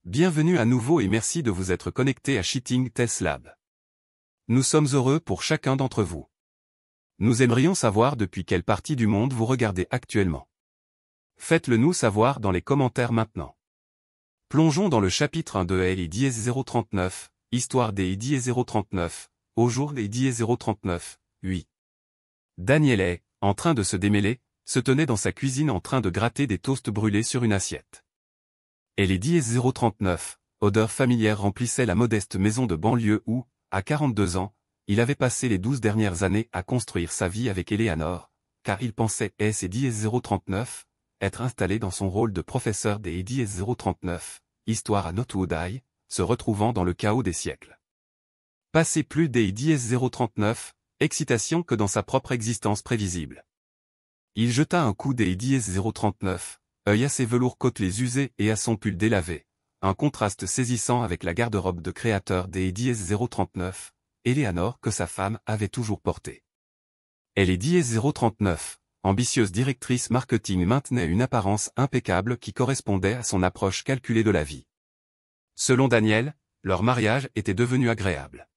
Bienvenue à nouveau et merci de vous être connecté à Cheating Test Lab. Nous sommes heureux pour chacun d'entre vous. Nous aimerions savoir depuis quelle partie du monde vous regardez actuellement. Faites-le nous savoir dans les commentaires maintenant. Plongeons dans le chapitre 1 de LI-039, Histoire des LI-039, au jour des LI-039, 8. Daniel est, en train de se démêler, se tenait dans sa cuisine en train de gratter des toasts brûlés sur une assiette. LI-039, odeur familière remplissait la modeste maison de banlieue où, à 42 ans, il avait passé les 12 dernières années à construire sa vie avec Eleanor, car il pensait LI-039, être installé dans son rôle de professeur des LI-039, histoire à Northwood High, se retrouvant dans le chaos des siècles. Passé plus des LI-039, excitation que dans sa propre existence prévisible. Il jeta un coup des LI-039, œil à ses velours côtelés usés et à son pull délavé, un contraste saisissant avec la garde-robe de créateur des LI-039, Eleanor que sa femme avait toujours portée. LI-039, ambitieuse directrice marketing maintenait une apparence impeccable qui correspondait à son approche calculée de la vie. Selon Daniel, leur mariage était devenu agréable.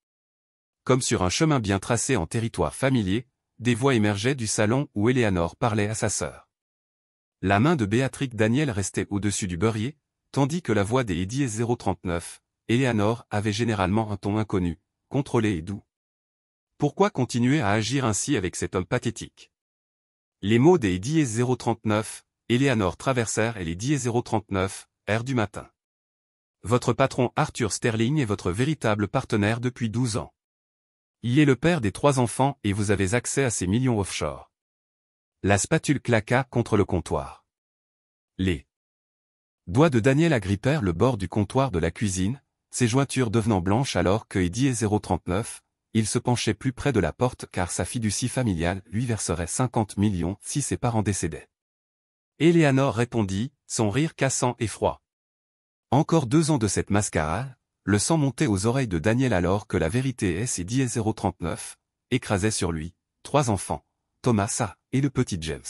Comme sur un chemin bien tracé en territoire familier, des voix émergeaient du salon où Eleanor parlait à sa sœur. La main de Béatrix Daniel restait au-dessus du beurrier, tandis que la voix des LI-039, Eleanor avait généralement un ton inconnu, contrôlé et doux. Pourquoi continuer à agir ainsi avec cet homme pathétique? Les mots des LI-039, Eleanor traversèrent LI-039, heure du matin. Votre patron Arthur Sterling est votre véritable partenaire depuis 12 ans. Il est le père des 3 enfants et vous avez accès à ses millions offshore. La spatule claqua contre le comptoir. Les doigts de Daniel agrippèrent le bord du comptoir de la cuisine, ses jointures devenant blanches alors que LI-039, il se penchait plus près de la porte car sa fiducie familiale lui verserait 50 millions si ses parents décédaient. Eleanor répondit, son rire cassant et froid. Encore 2 ans de cette mascarade, le sang montait aux oreilles de Daniel alors que la vérité est LI-039, écrasait sur lui, 3 enfants, Thomas et le petit James.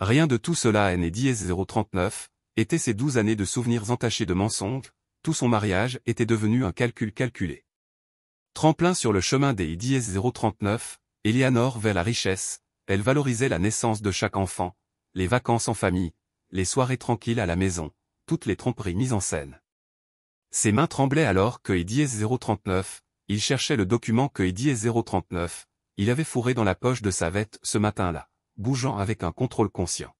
Rien de tout cela LI-039, étaient ces 12 années de souvenirs entachés de mensonges, tout son mariage était devenu un calcul calculé. Tremplin sur le chemin des LI-039, Eleanor vers la richesse, elle valorisait la naissance de chaque enfant, les vacances en famille, les soirées tranquilles à la maison, toutes les tromperies mises en scène. Ses mains tremblaient alors que LI-039, il cherchait le document que LI-039, il avait fourré dans la poche de sa veste ce matin-là, bougeant avec un contrôle conscient.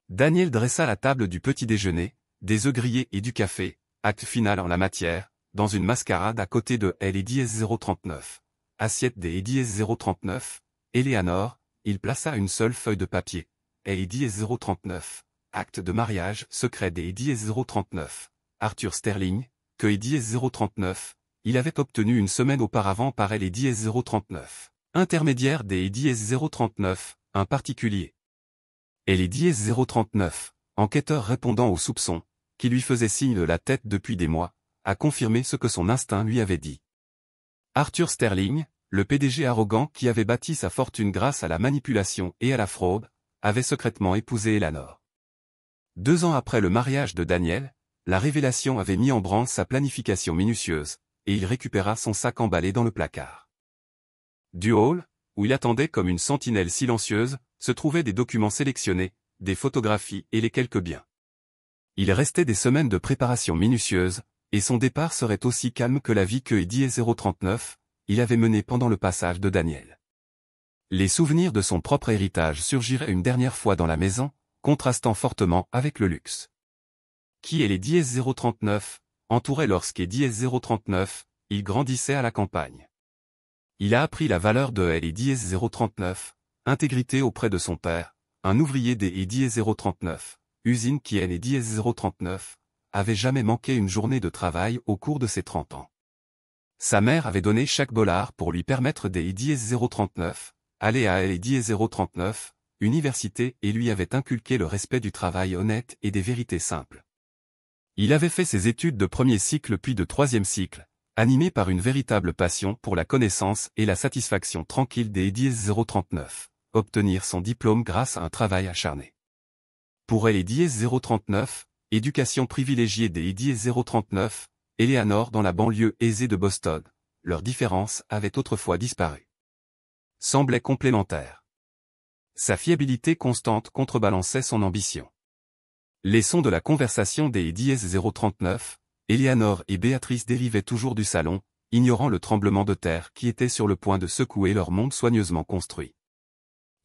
Daniel dressa la table du petit déjeuner, des œufs grillés et du café, acte final en la matière, dans une mascarade à côté de LI-039. Assiette des LI-039, Eleanor, il plaça une seule feuille de papier. LI-039, acte de mariage secret des LI-039. Arthur Sterling, que LI-039, il avait obtenu une semaine auparavant par LI-039. Intermédiaire des LI-039, un particulier. LI-039, enquêteur répondant aux soupçons, qui lui faisait signe de la tête depuis des mois, a confirmé ce que son instinct lui avait dit. Arthur Sterling, le PDG arrogant qui avait bâti sa fortune grâce à la manipulation et à la fraude, avait secrètement épousé Eleanor. 2 ans après le mariage de Daniel, la révélation avait mis en branle sa planification minutieuse, et il récupéra son sac emballé dans le placard. Du hall, où il attendait comme une sentinelle silencieuse, se trouvaient des documents sélectionnés, des photographies et les quelques biens. Il restait des semaines de préparation minutieuse, et son départ serait aussi calme que la vie que LI-039, il avait menée pendant le passage de Daniel. Les souvenirs de son propre héritage surgiraient une dernière fois dans la maison, contrastant fortement avec le luxe. Qui est LI-039, entouré lorsqu'LI-039, il grandissait à la campagne. Il a appris la valeur de LI-039, intégrité auprès de son père, un ouvrier des LI-039, usine qui LI-039, avait jamais manqué une journée de travail au cours de ses 30 ans. Sa mère avait donné chaque dollar pour lui permettre des LI-039, aller à LI-039, université et lui avait inculqué le respect du travail honnête et des vérités simples. Il avait fait ses études de 1er cycle puis de 3e cycle, animé par une véritable passion pour la connaissance et la satisfaction tranquille des LI-039, obtenir son diplôme grâce à un travail acharné. Pour LI-039, éducation privilégiée des Eddie 039, Eleanor dans la banlieue aisée de Boston, leurs différences avaient autrefois disparu. Semblaient complémentaires. Sa fiabilité constante contrebalançait son ambition. Les sons de la conversation des Eddie 039, Eleanor et Béatrice dérivaient toujours du salon, ignorant le tremblement de terre qui était sur le point de secouer leur monde soigneusement construit.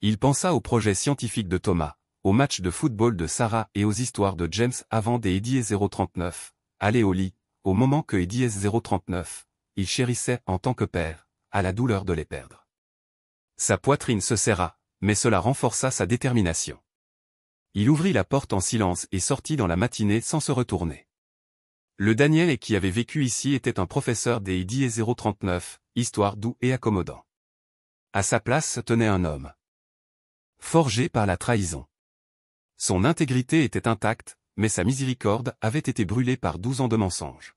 Il pensa au projet scientifique de Thomas, au match de football de Sarah et aux histoires de James avant des Eddie 039, aller au lit, au moment que Eddie 039, il chérissait en tant que père, à la douleur de les perdre. Sa poitrine se serra, mais cela renforça sa détermination. Il ouvrit la porte en silence et sortit dans la matinée sans se retourner. Le Daniel qui avait vécu ici était un professeur des Eddie 039, histoire doux et accommodant. À sa place se tenait un homme. Forgé par la trahison. Son intégrité était intacte, mais sa miséricorde avait été brûlée par 12 ans de mensonges.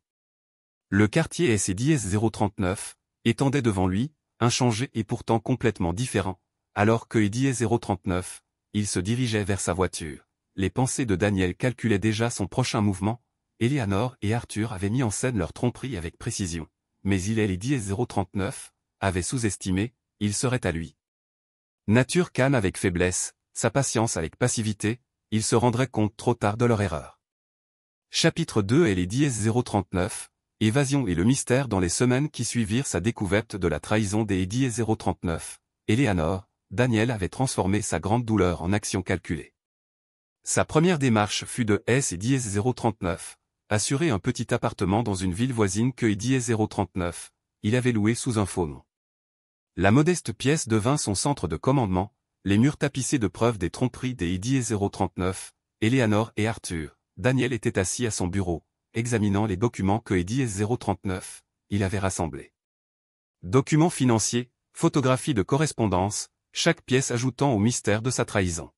Le quartier Eddie 039 étendait devant lui, inchangé et pourtant complètement différent, alors que Eddie 039, il se dirigeait vers sa voiture. Les pensées de Daniel calculaient déjà son prochain mouvement. Eleanor et Arthur avaient mis en scène leur tromperie avec précision, mais Eddie 039 avait sous-estimé, il serait à lui. Nature calme avec faiblesse, sa patience avec passivité, ils se rendraient compte trop tard de leur erreur. Chapitre 2 Eddie 039, évasion et le mystère dans les semaines qui suivirent sa découverte de la trahison des Eddie 039. Eleanor, Daniel avait transformé sa grande douleur en action calculée. Sa première démarche fut de Eddie 039. Assurer un petit appartement dans une ville voisine que Eddie 039, il avait loué sous un faux nom. La modeste pièce devint son centre de commandement, les murs tapissés de preuves des tromperies des Eddie 039, Eleanor et Arthur. Daniel était assis à son bureau, examinant les documents que Eddie 039, il avait rassemblés. Documents financiers, photographies de correspondance, chaque pièce ajoutant au mystère de sa trahison.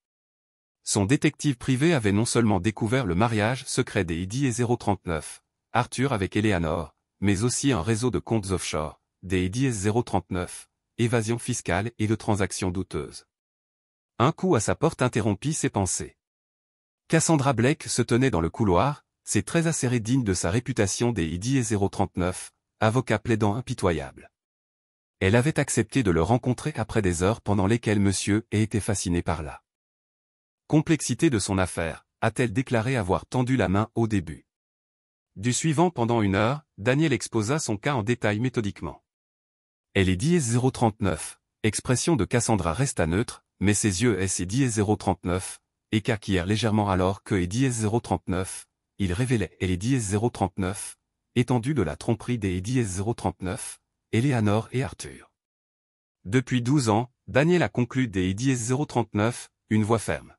Son détective privé avait non seulement découvert le mariage secret des Eddie 039, Arthur avec Eleanor, mais aussi un réseau de comptes offshore, des Eddie 039, évasion fiscale et de transactions douteuses. Un coup à sa porte interrompit ses pensées. Cassandra Blake se tenait dans le couloir, ses traits acérés dignes de sa réputation des Eddie 039, avocat plaidant impitoyable. Elle avait accepté de le rencontrer après des heures pendant lesquelles monsieur ait été fasciné par la complexité de son affaire, a-t-elle déclaré avoir tendu la main au début. Du suivant pendant 1 heure, Daniel exposa son cas en détail méthodiquement. Elle est Eddie 039, expression de Cassandra resta neutre, mais ses yeux Eddie 039, écarquillèrent légèrement alors que Eddie 039, il révélait Eddie 039, étendue de la tromperie des Eddie 039, Eleanor et Arthur. Depuis 12 ans, Daniel a conclu des Eddie 039, une voix ferme.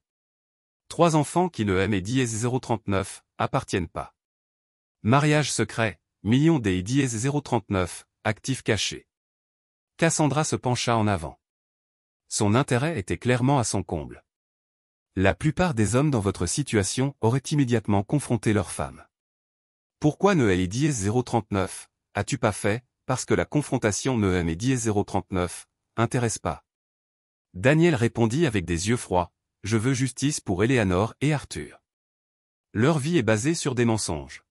3 enfants qui ne aiment Eddie 039, appartiennent pas. Mariage secret, millions des Eddie 039, actifs cachés. Cassandra se pencha en avant. Son intérêt était clairement à son comble. La plupart des hommes dans votre situation auraient immédiatement confronté leur femme. Pourquoi ne Eddie 039, as-tu pas fait, parce que la confrontation ne Eddie 039, intéresse pas. Daniel répondit avec des yeux froids. Je veux justice pour Eleanor et Arthur. Leur vie est basée sur des mensonges.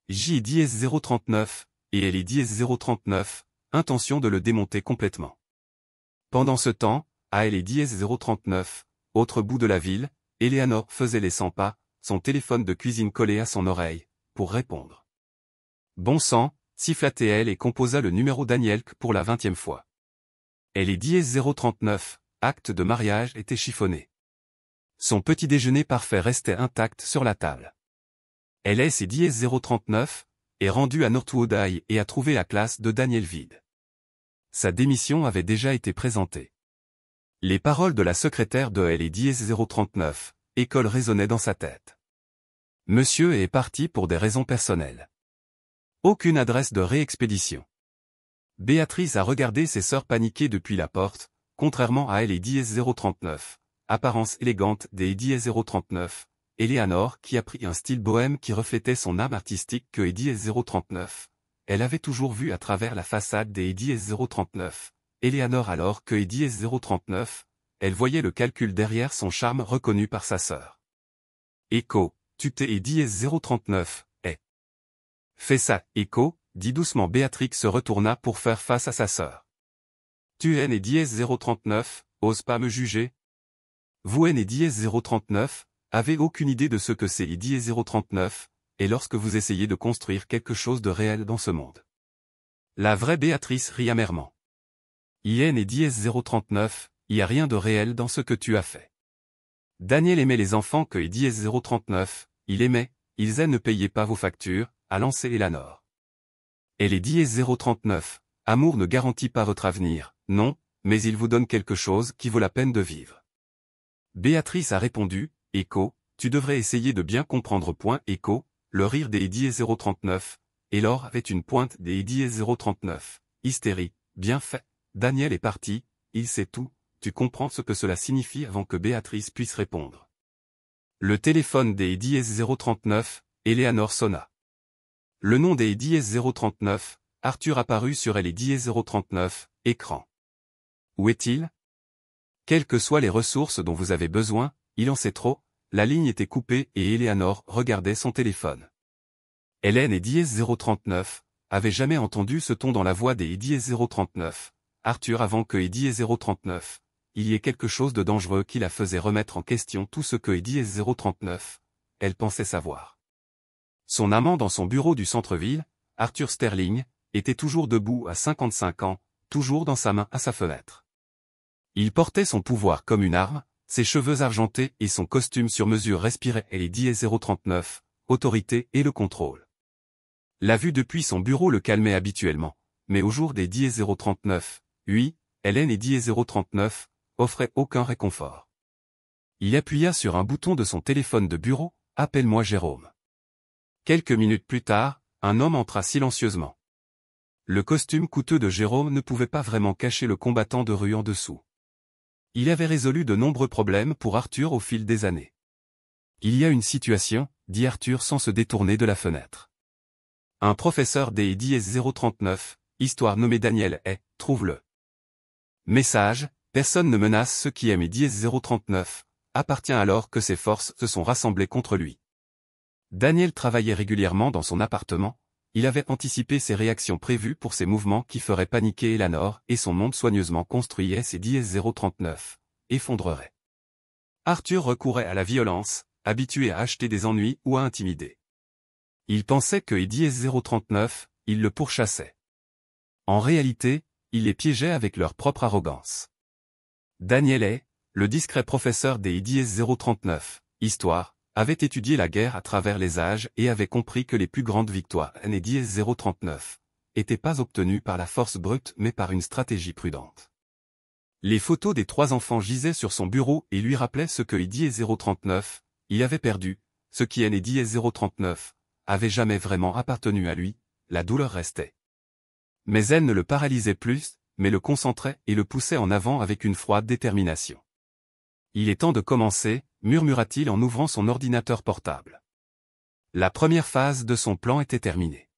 Eddie 039, et Eddie 039, intention de le démonter complètement. Pendant ce temps, à Eddie 039, autre bout de la ville, Eleanor faisait les 100 pas, son téléphone de cuisine collé à son oreille, pour répondre. Bon sang, siffla-t-elle et composa le numéro Daniel pour la 20e fois. Eddie 039, acte de mariage était chiffonné. Son petit déjeuner parfait restait intact sur la table. Elle Eddie 039, est rendue à Northwood High et a trouvé la classe de Daniel vide. Sa démission avait déjà été présentée. Les paroles de la secrétaire de Eddie 039, école résonnaient dans sa tête. Monsieur est parti pour des raisons personnelles. Aucune adresse de réexpédition. Béatrice a regardé ses sœurs paniquer depuis la porte, contrairement à Eddie 039. Apparence élégante des Eddie 039, Eleanor qui a pris un style bohème qui reflétait son âme artistique que Eddie 039. Elle avait toujours vu à travers la façade des Eddie 039. Eleanor alors que Eddie 039, elle voyait le calcul derrière son charme reconnu par sa sœur. Echo, Tu t'es et dièse 039, est. Fais ça, écho, dit doucement Béatrix se retourna pour faire face à sa sœur. Tu es et dièse 039, ose pas me juger. Vous et dièse 039, avez aucune idée de ce que c'est et dièse 039, et lorsque vous essayez de construire quelque chose de réel dans ce monde. La vraie Béatrice rit amèrement. IN et dièse 039, il y a rien de réel dans ce que tu as fait. Daniel aimait les enfants que et dièse 039, il aimait, ils ne payaient pas vos factures, a lancé Eleanor. Et les dièse 039, amour ne garantit pas votre avenir, non, mais il vous donne quelque chose qui vaut la peine de vivre. Béatrice a répondu, écho, tu devrais essayer de bien comprendre. Écho, le rire des dièse 039, et l'or avait une pointe des dièse 039, hystérie, bien fait, Daniel est parti, il sait tout, tu comprends ce que cela signifie avant que Béatrice puisse répondre. Le téléphone des dièse 039, Eleanor sonna. Le nom des dièse 039, Arthur apparut sur les dièse 039, écran. Où est-il? Quelles que soient les ressources dont vous avez besoin, il en sait trop, la ligne était coupée et Eleanor regardait son téléphone. Hélène et dièse 039, avait jamais entendu ce ton dans la voix des dièse 039, Arthur avant que dièse 039, il y ait quelque chose de dangereux qui la faisait remettre en question tout ce que dièse 039, elle pensait savoir. Son amant dans son bureau du centre-ville, Arthur Sterling, était toujours debout à 55 ans, toujours dans sa main à sa fenêtre. Il portait son pouvoir comme une arme, ses cheveux argentés et son costume sur mesure respiraient les dièse 039, autorité et le contrôle. La vue depuis son bureau le calmait habituellement, mais au jour des dièse 039, oui, Hélène et dièse 039, offraient aucun réconfort. Il appuya sur un bouton de son téléphone de bureau, « Appelle-moi Jérôme ». Quelques minutes plus tard, un homme entra silencieusement. Le costume coûteux de Jérôme ne pouvait pas vraiment cacher le combattant de rue en dessous. Il avait résolu de nombreux problèmes pour Arthur au fil des années. Il y a une situation, dit Arthur sans se détourner de la fenêtre. Un professeur des dièse 039, histoire nommé Daniel est, trouve-le. Message, personne ne menace ceux qui aiment dièse 039, appartient alors que ses forces se sont rassemblées contre lui. Daniel travaillait régulièrement dans son appartement, il avait anticipé ses réactions prévues pour ses mouvements qui feraient paniquer Eleanor et son monde soigneusement construit ses dièse 039, effondrerait. Arthur recourait à la violence, habitué à acheter des ennuis ou à intimider. Il pensait que dièse 039, il le pourchassait. En réalité, il les piégeait avec leur propre arrogance. Daniel est, le discret professeur des dièse 039, histoire, avait étudié la guerre à travers les âges et avait compris que les plus grandes victoires des dièse 039 n'étaient pas obtenues par la force brute mais par une stratégie prudente. Les photos des 3 enfants gisaient sur son bureau et lui rappelaient ce que dièse 039, il avait perdu, ce qui dièse 039, avait jamais vraiment appartenu à lui, la douleur restait. Mais elle ne le paralysait plus, mais le concentrait et le poussait en avant avec une froide détermination. Il est temps de commencer, murmura-t-il en ouvrant son ordinateur portable. La première phase de son plan était terminée.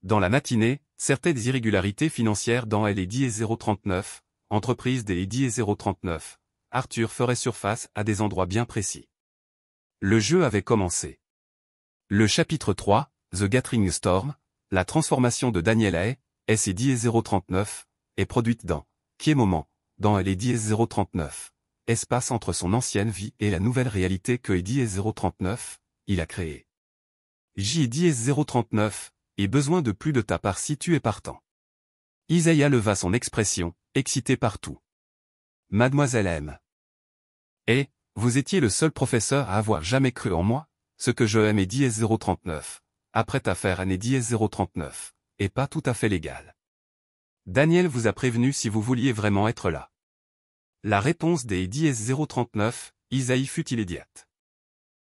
Dans la matinée, certaines irrégularités financières dans les dièse 039, entreprise des dièse 039, Arthur ferait surface à des endroits bien précis. Le jeu avait commencé. Le chapitre 3, The Gathering Storm, la transformation de Daniel Hay, dièse 039, est produite dans Qui est moment, dans les dièse 039. Espace entre son ancienne vie et la nouvelle réalité que dièse 039, il a créée. J dièse 039, et besoin de plus de ta part si tu es partant. Isaiah leva son expression, excité par tout. Mademoiselle M. Et, vous étiez le seul professeur à avoir jamais cru en moi, ce que je aime dièse 039, après ta faire dièse 039, et pas tout à fait légal. Daniel vous a prévenu si vous vouliez vraiment être là. La réponse des dièse 039, Isaïe fut immédiate.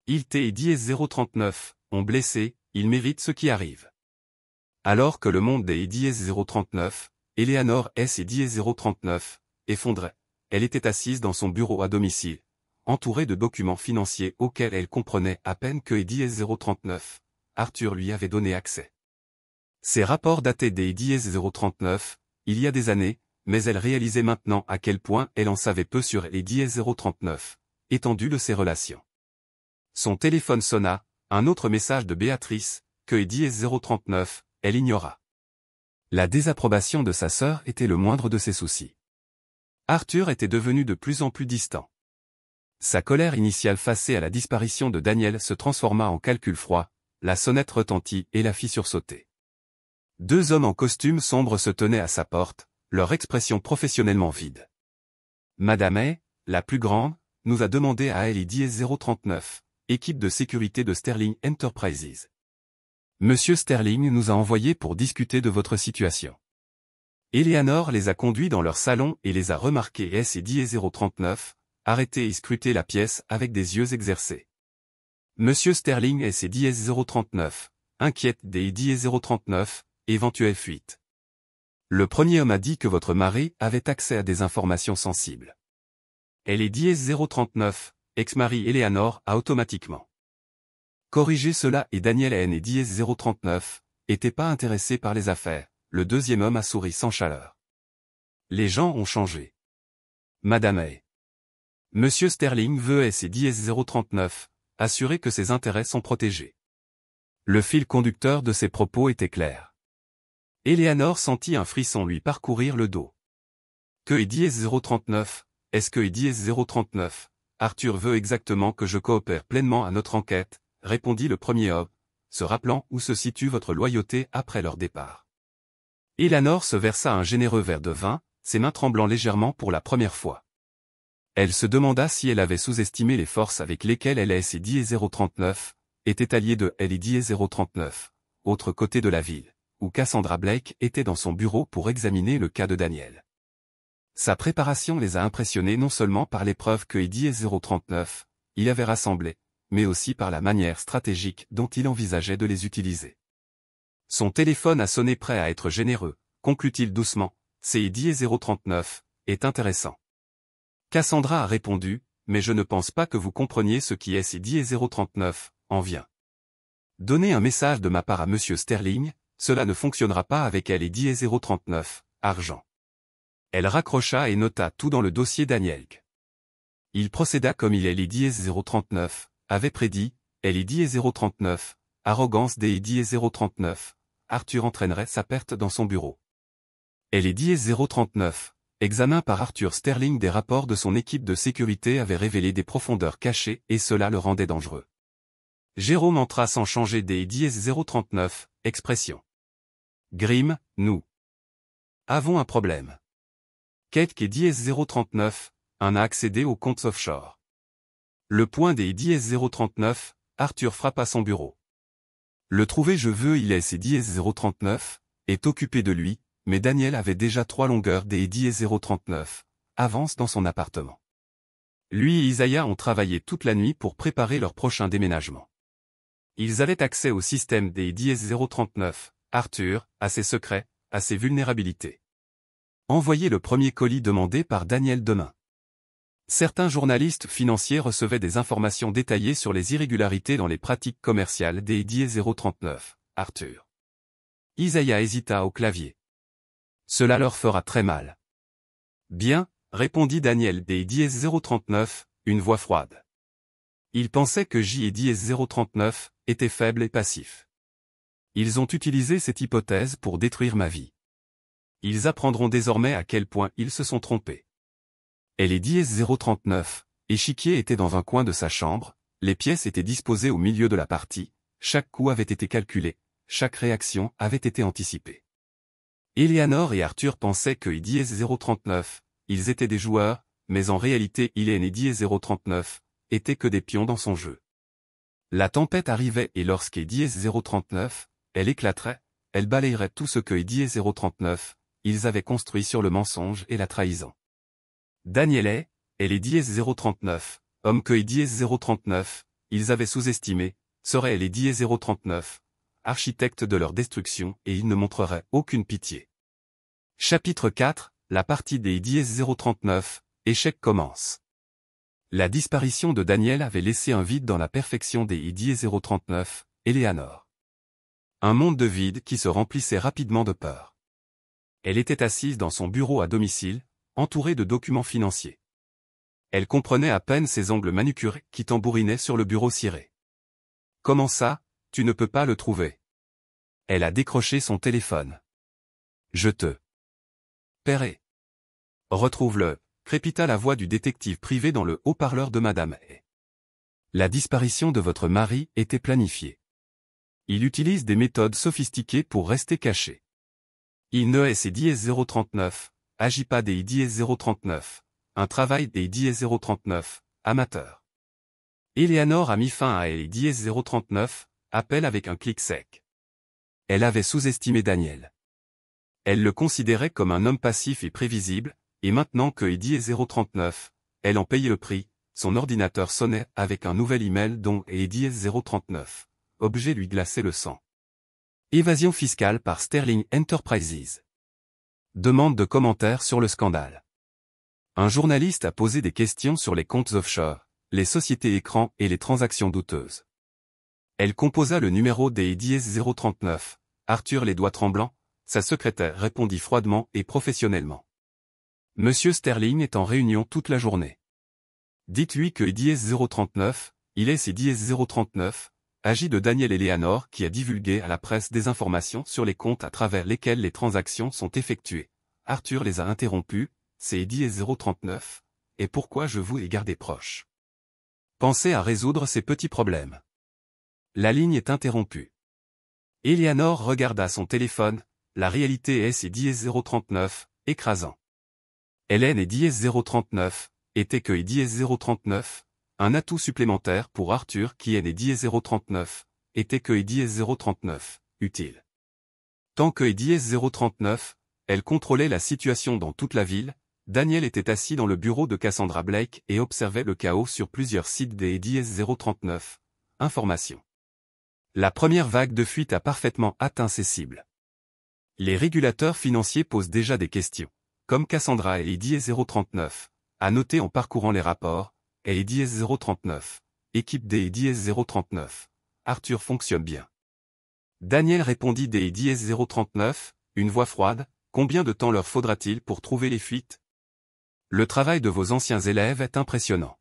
Il et dièse 039, ont blessé, ils méritent ce qui arrive. Alors que le monde des dièse 039, Eleanor et dièse 039, effondrait, elle était assise dans son bureau à domicile, entourée de documents financiers auxquels elle comprenait à peine que dièse 039, Arthur lui avait donné accès. Ces rapports dataient des dièse 039, il y a des années, mais elle réalisait maintenant à quel point elle en savait peu sur les dièse 039, étendue de ses relations. Son téléphone sonna, un autre message de Béatrice, que Eddie S039, elle ignora. La désapprobation de sa sœur était le moindre de ses soucis. Arthur était devenu de plus en plus distant. Sa colère initiale face à la disparition de Daniel se transforma en calcul froid, la sonnette retentit et la fit sursauter. Deux hommes en costume sombre se tenaient à sa porte, leur expression professionnellement vide. Madame A, la plus grande, nous a demandé à elle Eddie S039, équipe de sécurité de Sterling Enterprises. Monsieur Sterling nous a envoyés pour discuter de votre situation. Eleanor les a conduits dans leur salon et les a remarqués S et Eddie S039, arrêtés et scruter la pièce avec des yeux exercés. Monsieur Sterling S et Eddie S039, inquiète des Eddie S039, éventuelle fuite. Le premier homme a dit que votre mari avait accès à des informations sensibles. Elle est Eddie S039, ex-mari Eleanor a automatiquement corrigé cela et Daniel N et Eddie S039, n'étaient pas intéressés par les affaires, le deuxième homme a souri sans chaleur. Les gens ont changé. Madame A. Monsieur Sterling veut S et Eddie S039, assurer que ses intérêts sont protégés. Le fil conducteur de ses propos était clair. Eleanor sentit un frisson lui parcourir le dos. Que Eddie S039, est-ce que Eddie S039, Arthur veut exactement que je coopère pleinement à notre enquête, répondit le premier homme, se rappelant où se situe votre loyauté après leur départ. Eleanor se versa un généreux verre de vin, ses mains tremblant légèrement pour la première fois. Elle se demanda si elle avait sous-estimé les forces avec lesquelles LS et Eddie S039 étaient alliés de elle et Eddie S039, autre côté de la ville, où Cassandra Blake était dans son bureau pour examiner le cas de Daniel. Sa préparation les a impressionnés non seulement par les preuves que Eddie S039 il avait rassemblées, mais aussi par la manière stratégique dont il envisageait de les utiliser. Son téléphone a sonné prêt à être généreux, conclut-il doucement, c'est Eddie S039, est intéressant. Cassandra a répondu, mais je ne pense pas que vous compreniez ce qui est Eddie S039, en vient. Donnez un message de ma part à Monsieur Sterling, cela ne fonctionnera pas avec elle Eddie S039, argent. Elle raccrocha et nota tout dans le dossier Daniel. Il procéda comme il est Eddie S039, avait prédit, elle Eddie S039, arrogance des Eddie S039, Arthur entraînerait sa perte dans son bureau. Elle Eddie S039, examen par Arthur Sterling des rapports de son équipe de sécurité avait révélé des profondeurs cachées et cela le rendait dangereux. Jérôme entra sans changer des Eddie S039, expression. Grimm, nous avons un problème. Kate Eddie S039, a accédé aux comptes offshore. Le point des Eddie S039, Arthur frappe à son bureau. Le trouver je veux il est Eddie S039, est occupé de lui, mais Daniel avait déjà 3 longueurs des Eddie S039, avance dans son appartement. Lui et Isaiah ont travaillé toute la nuit pour préparer leur prochain déménagement. Ils avaient accès au système des Eddie S039, Arthur, à ses secrets, à ses vulnérabilités. Envoyez le premier colis demandé par Daniel demain. Certains journalistes financiers recevaient des informations détaillées sur les irrégularités dans les pratiques commerciales des Eddie S039, Arthur. Isaiah hésita au clavier. Cela leur fera très mal. Bien, répondit Daniel des Eddie S039, une voix froide. Il pensait que J Eddie S039 était faible et passif. Ils ont utilisé cette hypothèse pour détruire ma vie. Ils apprendront désormais à quel point ils se sont trompés. Elle Eddie S039, échiquier était dans un coin de sa chambre, les pièces étaient disposées au milieu de la partie, chaque coup avait été calculé, chaque réaction avait été anticipée. Eleanor et Arthur pensaient que Eddie S039, ils étaient des joueurs, mais en réalité il et Eddie S039, étaient que des pions dans son jeu. La tempête arrivait et lorsqu'Eddie S039, elle éclaterait, elle balayerait tout ce que Eddie S039, ils avaient construit sur le mensonge et la trahison. Daniel et Eddie S039, homme que Eddie S039, ils avaient sous-estimé, serait Eddie S039, architecte de leur destruction et ils ne montreraient aucune pitié. Chapitre 4, la partie des Eddie S039, échec commence. La disparition de Daniel avait laissé un vide dans la perfection des Eddie S039, Eleanor. Un monde de vide qui se remplissait rapidement de peur. Elle était assise dans son bureau à domicile, entourée de documents financiers. Elle comprenait à peine ses ongles manucurés qui tambourinaient sur le bureau ciré. Comment ça, tu ne peux pas le trouver? Elle a décroché son téléphone. Je te paierai. Retrouve-le, crépita la voix du détective privé dans le haut-parleur de Madame A. La disparition de votre mari était planifiée. Il utilise des méthodes sophistiquées pour rester caché. Il ne est 039, agit pas des 039, un travail des 039, amateur. Eleanor a mis fin à les 039, appel avec un clic sec. Elle avait sous-estimé Daniel. Elle le considérait comme un homme passif et prévisible, et maintenant que Eddie 039, elle en payait le prix, son ordinateur sonnait avec un nouvel email dont Eddie 039. Objet lui glaçait le sang. Évasion fiscale par Sterling Enterprises. Demande de commentaires sur le scandale. Un journaliste a posé des questions sur les comptes offshore, les sociétés écrans et les transactions douteuses. Elle composa le numéro des Eddie 039. Arthur les doigts tremblants, sa secrétaire répondit froidement et professionnellement. Monsieur Sterling est en réunion toute la journée. Dites-lui que Eddie 039, il est Eddie 039, agit de Daniel Eleanor qui a divulgué à la presse des informations sur les comptes à travers lesquels les transactions sont effectuées. Arthur les a interrompus, c'est Eddie 039, et pourquoi je vous ai gardé proche. Pensez à résoudre ces petits problèmes. La ligne est interrompue. Eleanor regarda son téléphone, la réalité est Eddie 039, écrasant. Hélène Eddie 039, était que Eddie 039, un atout supplémentaire pour Arthur qui est Eddie 039, était que Eddie 039, utile. Tant que Eddie 039, elle contrôlait la situation dans toute la ville, Daniel était assis dans le bureau de Cassandra Blake et observait le chaos sur plusieurs sites des Eddie 039. Information. La première vague de fuite a parfaitement atteint ses cibles. Les régulateurs financiers posent déjà des questions, comme Cassandra et Eddie 039, à noter en parcourant les rapports, et Eddie 039, équipe des Eddie 039, Arthur fonctionne bien. Daniel répondit des Eddie 039, une voix froide, combien de temps leur faudra-t-il pour trouver les fuites? Le travail de vos anciens élèves est impressionnant.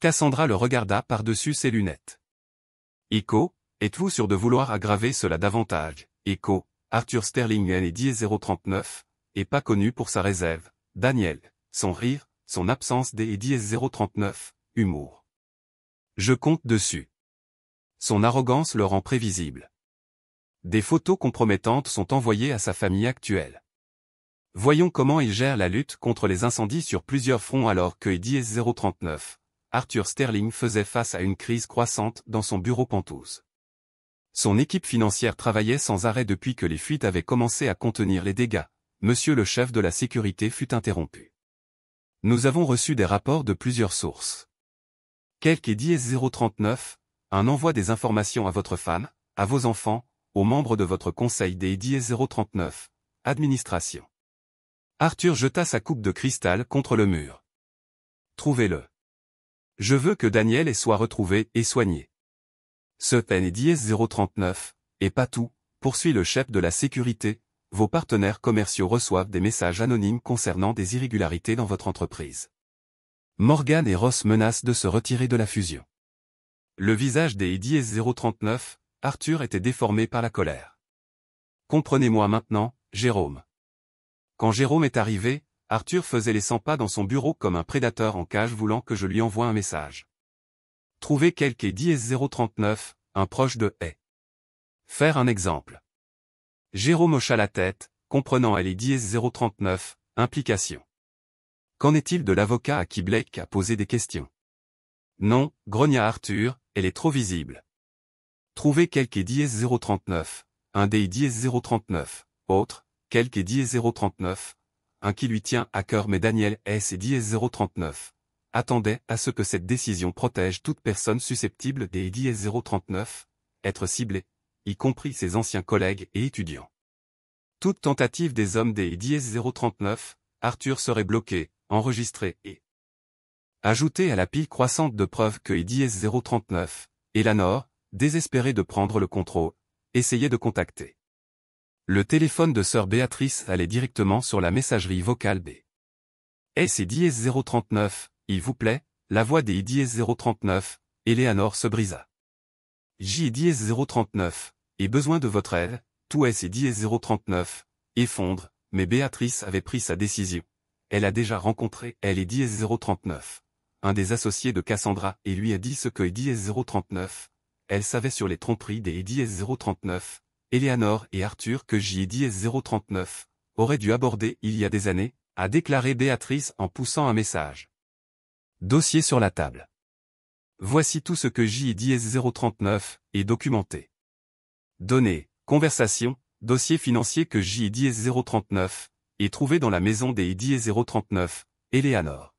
Cassandra le regarda par-dessus ses lunettes. Echo, êtes-vous sûr de vouloir aggraver cela davantage? Echo, Arthur Sterling Eddie 039, est pas connu pour sa réserve. Daniel, son rire, son absence des Eddie 039, humour. Je compte dessus. Son arrogance le rend prévisible. Des photos compromettantes sont envoyées à sa famille actuelle. Voyons comment il gère la lutte contre les incendies sur plusieurs fronts alors que Eddie 039, Arthur Sterling faisait face à une crise croissante dans son bureau Penthouse. Son équipe financière travaillait sans arrêt depuis que les fuites avaient commencé à contenir les dégâts. Monsieur le chef de la sécurité fut interrompu. Nous avons reçu des rapports de plusieurs sources. Quelque Eddie 039, un envoi des informations à votre femme, à vos enfants, aux membres de votre conseil des Eddie 039, administration. Arthur jeta sa coupe de cristal contre le mur. Trouvez-le. Je veux que Daniel soit retrouvé et soigné. Ce Eddie 039, et pas tout, poursuit le chef de la sécurité. Vos partenaires commerciaux reçoivent des messages anonymes concernant des irrégularités dans votre entreprise. Morgan et Ross menacent de se retirer de la fusion. Le visage des Eddie 039, Arthur était déformé par la colère. Comprenez-moi maintenant, Jérôme. Quand Jérôme est arrivé, Arthur faisait les 100 pas dans son bureau comme un prédateur en cage voulant que je lui envoie un message. Trouver quelque Eddie 039, un proche de Hay. Faire un exemple. Jérôme hocha la tête, comprenant Eddie 039, implication. Qu'en est-il de l'avocat à qui Blake a posé des questions? Non, grogna Arthur, elle est trop visible. Trouvez quelque Eddie 039, un des Eddie 039, autre, quelque Eddie 039, un qui lui tient à cœur mais Daniel S. Eddie 039, attendait à ce que cette décision protège toute personne susceptible des Eddie 039, être ciblée, y compris ses anciens collègues et étudiants. Toute tentative des hommes des Eddie 039, Arthur serait bloqué, enregistré et ajouté à la pile croissante de preuves que Eddie 039, Eleanor, désespérée de prendre le contrôle, essayait de contacter. Le téléphone de sœur Béatrice allait directement sur la messagerie vocale B. S. Eddie 039, il vous plaît, la voix des Eddie 039, Eleanor se brisa. J-039, et besoin de votre aide, tout S et J-039, effondre, mais Béatrice avait pris sa décision. Elle a déjà rencontré elle et J-039. Un des associés de Cassandra et lui a dit ce que J-039. Elle savait sur les tromperies des J-039, Eleanor et Arthur que J-039 aurait dû aborder il y a des années, a déclaré Béatrice en poussant un message. Dossier sur la table. Voici tout ce que J-039 est documenté. Données, conversation, dossier financier que J-039 est trouvé dans la maison des J-039, Eleanor.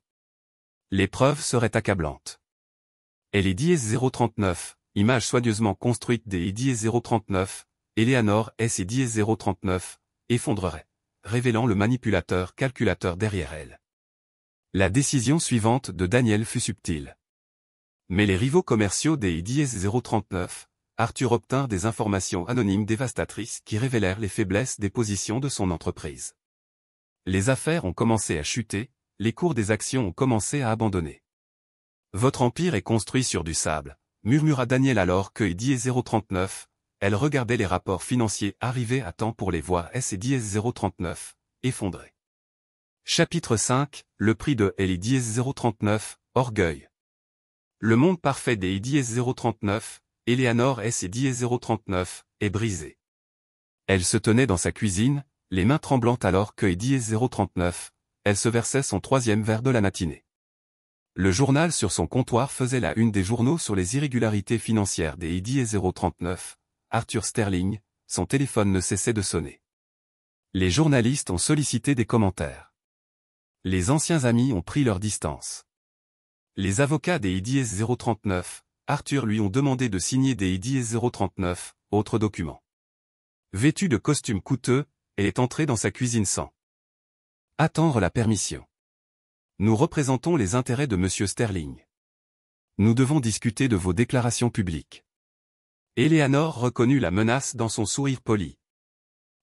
Les preuves seraient accablantes. Elle est J-039, image soigneusement construite des J-039, Eleanor S et J-039, effondrerait, révélant le manipulateur calculateur derrière elle. La décision suivante de Daniel fut subtile. Mais les rivaux commerciaux des J-039, Arthur obtint des informations anonymes dévastatrices qui révélèrent les faiblesses des positions de son entreprise. Les affaires ont commencé à chuter, les cours des actions ont commencé à abandonner. Votre empire est construit sur du sable, murmura Daniel alors que J-039, elle regardait les rapports financiers arriver à temps pour les voir S et J-039, effondrés. Chapitre 5, le prix de J-039, orgueil. Le monde parfait des J-039, Eleanor S et J-039, est brisé. Elle se tenait dans sa cuisine, les mains tremblantes alors que J-039, elle se versait son 3e verre de la matinée. Le journal sur son comptoir faisait la une des journaux sur les irrégularités financières des J-039, Arthur Sterling, son téléphone ne cessait de sonner. Les journalistes ont sollicité des commentaires. Les anciens amis ont pris leur distance. Les avocats des J-039, Arthur lui ont demandé de signer des J-039, autres documents. Vêtue de costume coûteux, elle est entrée dans sa cuisine sans attendre la permission. Nous représentons les intérêts de Monsieur Sterling. Nous devons discuter de vos déclarations publiques. Eleanor reconnut la menace dans son sourire poli.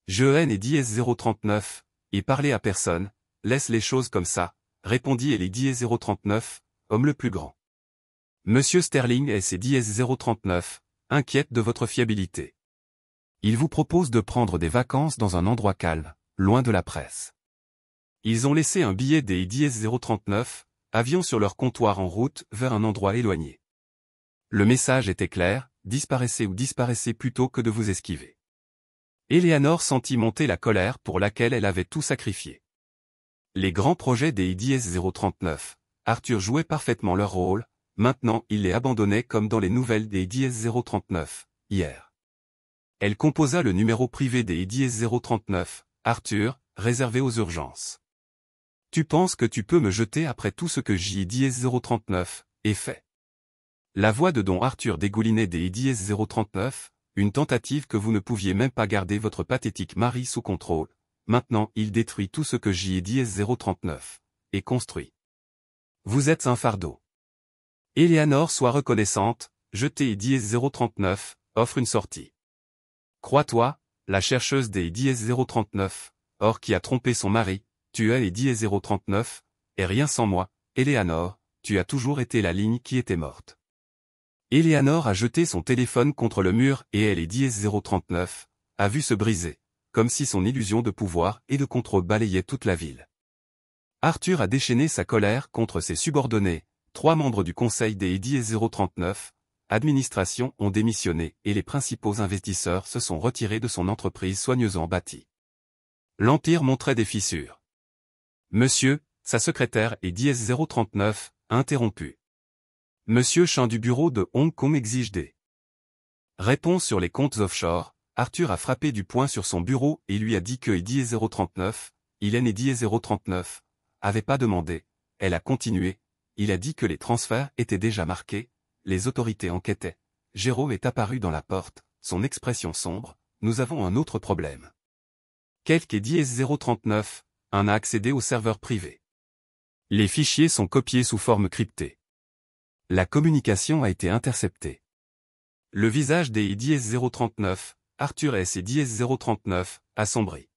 Je haine et J-039, et parler à personne, laisse les choses comme ça, répondit J-039, homme le plus grand. Monsieur Sterling et ses J-039, inquiète de votre fiabilité. Il vous propose de prendre des vacances dans un endroit calme, loin de la presse. Ils ont laissé un billet des J-039, avion sur leur comptoir en route vers un endroit éloigné. Le message était clair, disparaissez ou disparaissez plutôt que de vous esquiver. Eleanor sentit monter la colère pour laquelle elle avait tout sacrifié. Les grands projets des J-039, Arthur jouait parfaitement leur rôle, maintenant il les abandonnait comme dans les nouvelles des J-039, hier. Elle composa le numéro privé des J-039, Arthur, réservé aux urgences. Tu penses que tu peux me jeter après tout ce que J-039 est fait. La voix de Don Arthur dégoulinait des J-039, une tentative que vous ne pouviez même pas garder votre pathétique mari sous contrôle. Maintenant il détruit tout ce que J-039 est construit. Vous êtes un fardeau. Eleanor soit reconnaissante, jetez J-039, offre une sortie. Crois-toi, la chercheuse des J-039, or qui a trompé son mari, tu as les J-039, et rien sans moi, Eleanor, tu as toujours été la ligne qui était morte. Eleanor a jeté son téléphone contre le mur et elle et J-039, a vu se briser, comme si son illusion de pouvoir et de contrôle balayait toute la ville. Arthur a déchaîné sa colère contre ses subordonnés, 3 membres du conseil des J-039, administration ont démissionné et les principaux investisseurs se sont retirés de son entreprise soigneusement bâtie. L'Empire montrait des fissures. Monsieur, sa secrétaire et J-039, a interrompu. Monsieur Chan du bureau de Hong Kong exige des réponses sur les comptes offshore. Arthur a frappé du poing sur son bureau et lui a dit que J-039, Hélène et J-039, avait pas demandé. Elle a continué. Il a dit que les transferts étaient déjà marqués. Les autorités enquêtaient. Jérôme est apparu dans la porte, son expression sombre. Nous avons un autre problème. Quelque J-039, a accédé au serveur privé. Les fichiers sont copiés sous forme cryptée. La communication a été interceptée. Le visage des J-039, Arthur S et J-039, assombri.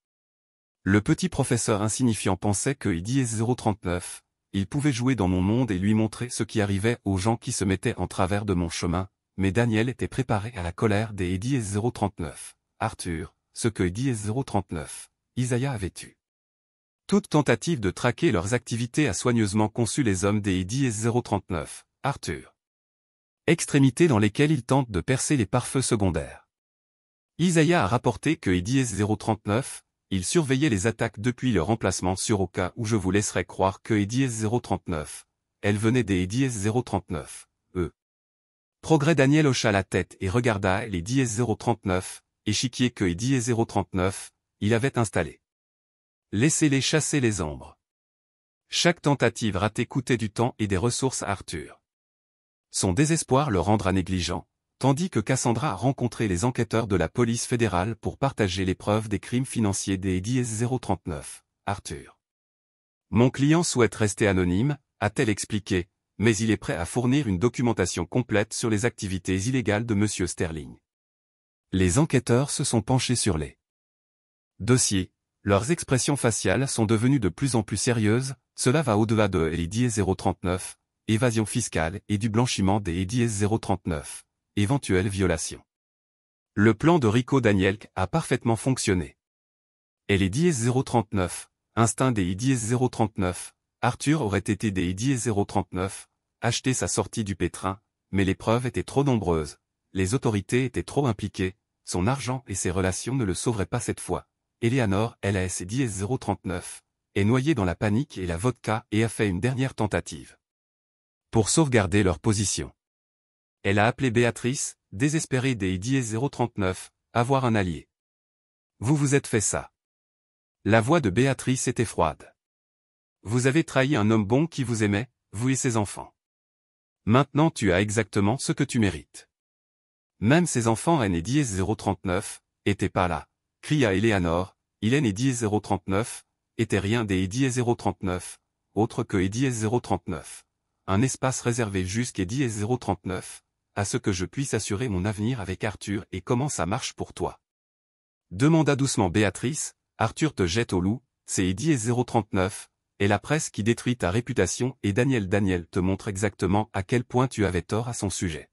Le petit professeur insignifiant pensait que J-039, il pouvait jouer dans mon monde et lui montrer ce qui arrivait aux gens qui se mettaient en travers de mon chemin, mais Daniel était préparé à la colère des Eddie 039. Arthur, ce que Eddie 039. Isaiah avait eu. Toute tentative de traquer leurs activités a soigneusement conçu les hommes des Eddie 039. Arthur. Extrémités dans lesquelles ils tentent de percer les pare-feux secondaires. Isaiah a rapporté que Eddie 039, il surveillait les attaques depuis leur emplacement sur au cas où je vous laisserai croire que Eddie 039. Elle venait des Eddie 039. Progrès Daniel hocha la tête et regarda les Eddie 039, échiquier que Eddie 039, il avait installé. Laissez-les chasser les ombres. Chaque tentative ratée coûtait du temps et des ressources à Arthur. Son désespoir le rendra négligent, tandis que Cassandra a rencontré les enquêteurs de la police fédérale pour partager les preuves des crimes financiers des Eddie 039. Arthur. Mon client souhaite rester anonyme, a-t-elle expliqué, mais il est prêt à fournir une documentation complète sur les activités illégales de M. Sterling. Les enquêteurs se sont penchés sur les dossiers. Leurs expressions faciales sont devenues de plus en plus sérieuses, cela va au-delà de Eddie 039, évasion fiscale et du blanchiment des Eddie 039, éventuelle violation. Le plan de Rico Daniel a parfaitement fonctionné. Eddie 039, instinct des Eddie 039, Arthur aurait été des Eddie 039, acheté sa sortie du pétrin, mais les preuves étaient trop nombreuses, les autorités étaient trop impliquées, son argent et ses relations ne le sauveraient pas cette fois. Eleanor, LAS Eddie 039, est noyée dans la panique et la vodka et a fait une dernière tentative. Pour sauvegarder leur position. Elle a appelé Béatrice, désespérée des Eddie 039, avoir un allié. Vous vous êtes fait ça. La voix de Béatrice était froide. Vous avez trahi un homme bon qui vous aimait, vous et ses enfants. Maintenant tu as exactement ce que tu mérites. Même ses enfants Eddie 039, étaient pas là. Cria Eleanor, Hélène Eddie 039, était rien des Eddie 039, autre que Eddie 039. Un espace réservé jusqu'Eddie 039, à ce que je puisse assurer mon avenir avec Arthur et comment ça marche pour toi. Demanda doucement Béatrice, Arthur te jette au loup, c'est Eddie 039, et la presse qui détruit ta réputation et Daniel te montre exactement à quel point tu avais tort à son sujet.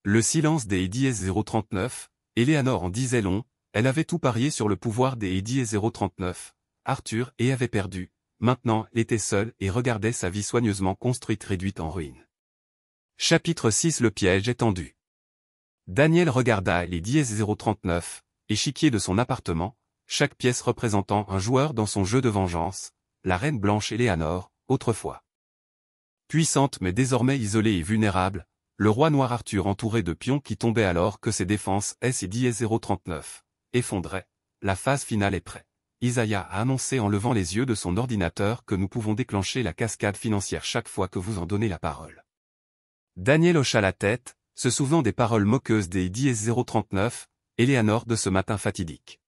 Le silence des Eddie 039, Eleanor en disait long. Elle avait tout parié sur le pouvoir des Eddie 039, Arthur, et avait perdu. Maintenant, elle était seule et regardait sa vie soigneusement construite réduite en ruine. Chapitre 6 Le piège est tendu. Daniel regarda les Eddie 039, échiquier de son appartement, chaque pièce représentant un joueur dans son jeu de vengeance, la reine blanche Eleanor, autrefois puissante mais désormais isolée et vulnérable, le roi noir Arthur entouré de pions qui tombaient alors que ses défenses Eddie 039. Effondré, la phase finale est prête. Isaiah a annoncé en levant les yeux de son ordinateur que nous pouvons déclencher la cascade financière chaque fois que vous en donnez la parole. Daniel hocha la tête, se souvenant des paroles moqueuses des Eddie 039, Eleanor de ce matin fatidique.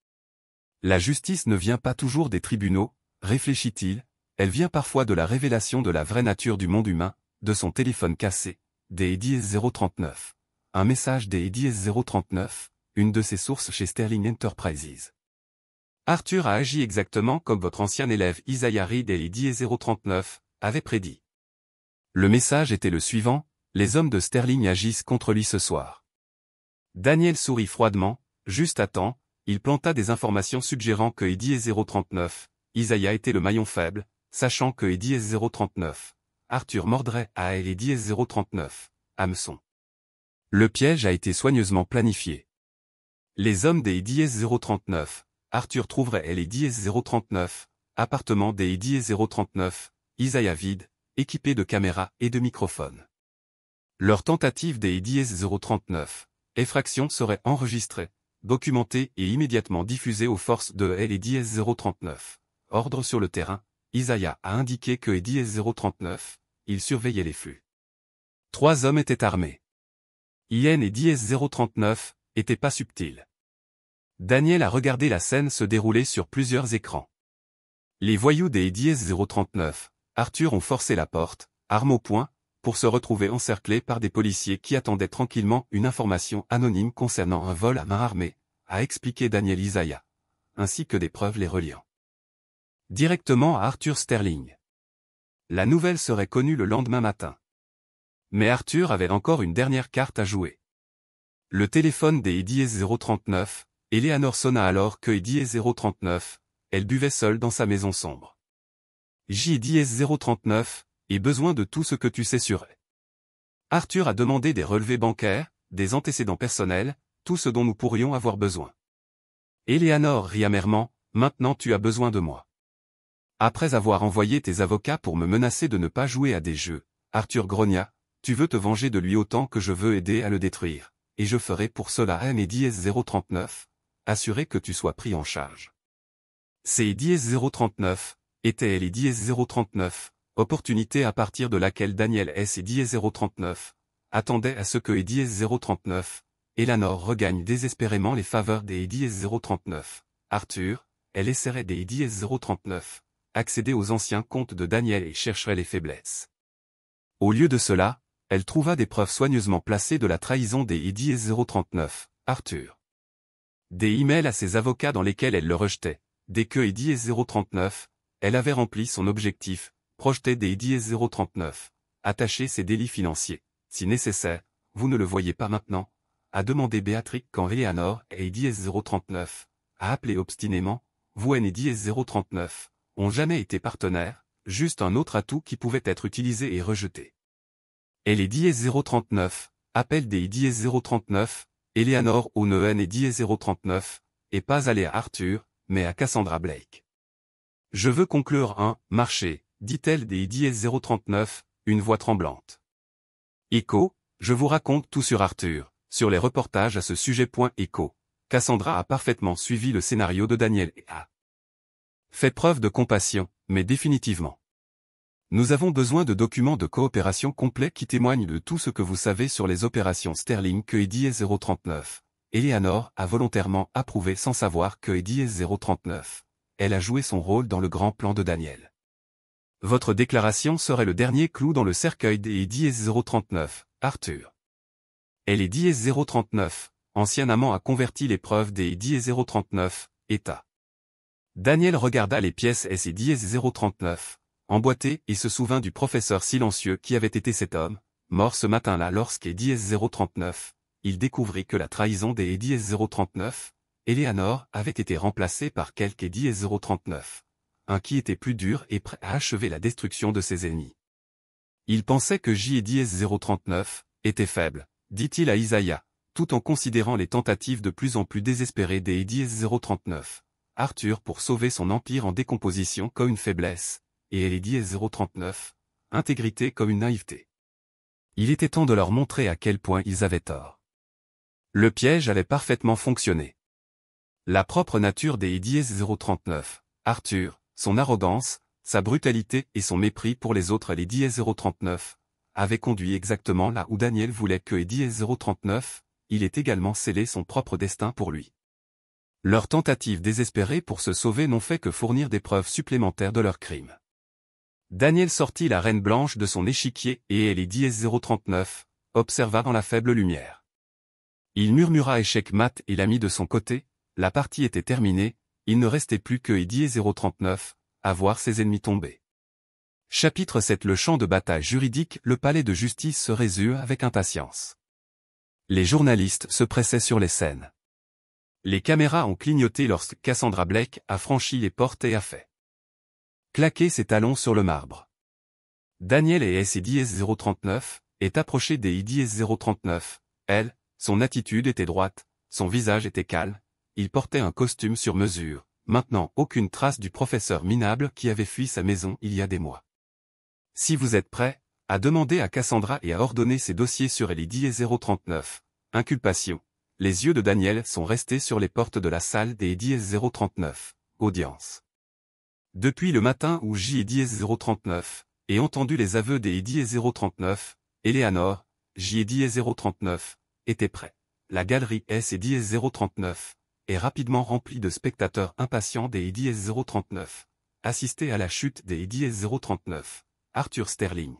La justice ne vient pas toujours des tribunaux, réfléchit-il, elle vient parfois de la révélation de la vraie nature du monde humain, de son téléphone cassé, des Eddie 039. Un message des Eddie 039. Une de ses sources chez Sterling Enterprises. Arthur a agi exactement comme votre ancien élève Isaiah Reed et Eddie 039 avait prédit. Le message était le suivant, les hommes de Sterling agissent contre lui ce soir. Daniel sourit froidement, juste à temps, il planta des informations suggérant que Eddie 039, Isaiah était le maillon faible, sachant que Eddie 039, Arthur mordrait à Eddie 039, hameçon. Le piège a été soigneusement planifié. Les hommes des Eddie 039, Arthur trouverait Eddie 039, appartement des Eddie 039, Isaiah vide, équipé de caméras et de microphones. Leur tentative des Eddie 039, effraction serait enregistrée, documentée et immédiatement diffusée aux forces de Eddie 039. Ordre sur le terrain, Isaiah a indiqué que Eddie 039, il surveillait les flux. 3 hommes étaient armés. Ian Eddie 039, était pas subtil. Daniel a regardé la scène se dérouler sur plusieurs écrans. Les voyous des Eddie 039, Arthur ont forcé la porte, arme au poing, pour se retrouver encerclés par des policiers qui attendaient tranquillement une information anonyme concernant un vol à main armée, a expliqué Daniel Isaiah, ainsi que des preuves les reliant directement à Arthur Sterling. La nouvelle serait connue le lendemain matin. Mais Arthur avait encore une dernière carte à jouer. Le téléphone des Diez 039, Eleanor sonna alors que Diez 039, elle buvait seule dans sa maison sombre. Diez 039, ait besoin de tout ce que tu sais sur elle. Arthur a demandé des relevés bancaires, des antécédents personnels, tout ce dont nous pourrions avoir besoin. Eleanor rit amèrement, maintenant tu as besoin de moi. Après avoir envoyé tes avocats pour me menacer de ne pas jouer à des jeux, Arthur grogna, tu veux te venger de lui autant que je veux aider à le détruire, et je ferai pour cela M et Diez 039, assurer que tu sois pris en charge. Ces Diez 039, étaient les Diez 039, opportunité à partir de laquelle Daniel S. et Diez 039, attendaient à ce que Diez 039, Eleanor regagne désespérément les faveurs des Diez 039. Arthur, elle essaierait des Diez 039, accéder aux anciens comptes de Daniel et chercherait les faiblesses. Au lieu de cela, elle trouva des preuves soigneusement placées de la trahison des Diez 039, Arthur. Des emails à ses avocats dans lesquels elle le rejetait, dès que Diez 039, elle avait rempli son objectif, projeter des Diez 039, attacher ses délits financiers, si nécessaire, vous ne le voyez pas maintenant, a demandé Béatrix quand Eleanor et Diez 039, a appelé obstinément, vous et Diez 039, ont jamais été partenaires, juste un autre atout qui pouvait être utilisé et rejeté. Et les Diez 039, appellent des Diez 039, Eleanor O'Neuen et Diez 039, et pas aller à Arthur, mais à Cassandra Blake. Je veux conclure un marché, dit-elle des Diez 039, une voix tremblante. Écho, je vous raconte tout sur Arthur, sur les reportages à ce sujet. Écho. Cassandra a parfaitement suivi le scénario de Daniel et a fait preuve de compassion, mais définitivement. Nous avons besoin de documents de coopération complets qui témoignent de tout ce que vous savez sur les opérations Sterling que Diez 039. Eleanor a volontairement approuvé sans savoir que Diez 039. Elle a joué son rôle dans le grand plan de Daniel. Votre déclaration serait le dernier clou dans le cercueil des Diez 039, Arthur. Elle est Diez 039, ancien amant a converti les preuves des Diez 039, État. Daniel regarda les pièces S et Diez 039, emboîtées et se souvint du professeur silencieux qui avait été cet homme, mort ce matin-là lorsqu'est Diez 039, il découvrit que la trahison des Diez 039, Eleanor avait été remplacée par quelque Diez 039, un qui était plus dur et prêt à achever la destruction de ses ennemis. Il pensait que Diez 039 était faible, dit-il à Isaiah, tout en considérant les tentatives de plus en plus désespérées des Diez 039. Arthur pour sauver son empire en décomposition comme une faiblesse, et les Diez 039, intégrité comme une naïveté. Il était temps de leur montrer à quel point ils avaient tort. Le piège allait parfaitement fonctionner. La propre nature des Diez 039, Arthur, son arrogance, sa brutalité et son mépris pour les autres les Diez 039, avaient conduit exactement là où Daniel voulait que Diez 039, il ait également scellé son propre destin pour lui. Leurs tentatives désespérées pour se sauver n'ont fait que fournir des preuves supplémentaires de leur crime. Daniel sortit la reine blanche de son échiquier et les Diez 039, observa dans la faible lumière. Il murmura échec mat et l'a mis de son côté, la partie était terminée, il ne restait plus que Diez 039, à voir ses ennemis tomber. Chapitre 7. Le champ de bataille juridique. Le palais de justice se résume avec impatience. Les journalistes se pressaient sur les scènes. Les caméras ont clignoté lorsque Cassandra Blake a franchi les portes et a fait claquer ses talons sur le marbre. Daniel et Diez 039 est approché des Diez 039. Elle, son attitude était droite, son visage était calme, il portait un costume sur mesure, maintenant aucune trace du professeur minable qui avait fui sa maison il y a des mois. Si vous êtes prêts, a demandé à Cassandra et a ordonné ses dossiers sur les Diez 039. Inculpation. Les yeux de Daniel sont restés sur les portes de la salle des Diez 039. Audience. Depuis le matin où Diez 039, et entendu les aveux des Diez 039, Eleanor, Diez 039, était prêt. La galerie S et Diez 039 est rapidement remplie de spectateurs impatients des Diez 039. Assister à la chute des Diez 039. Arthur Sterling.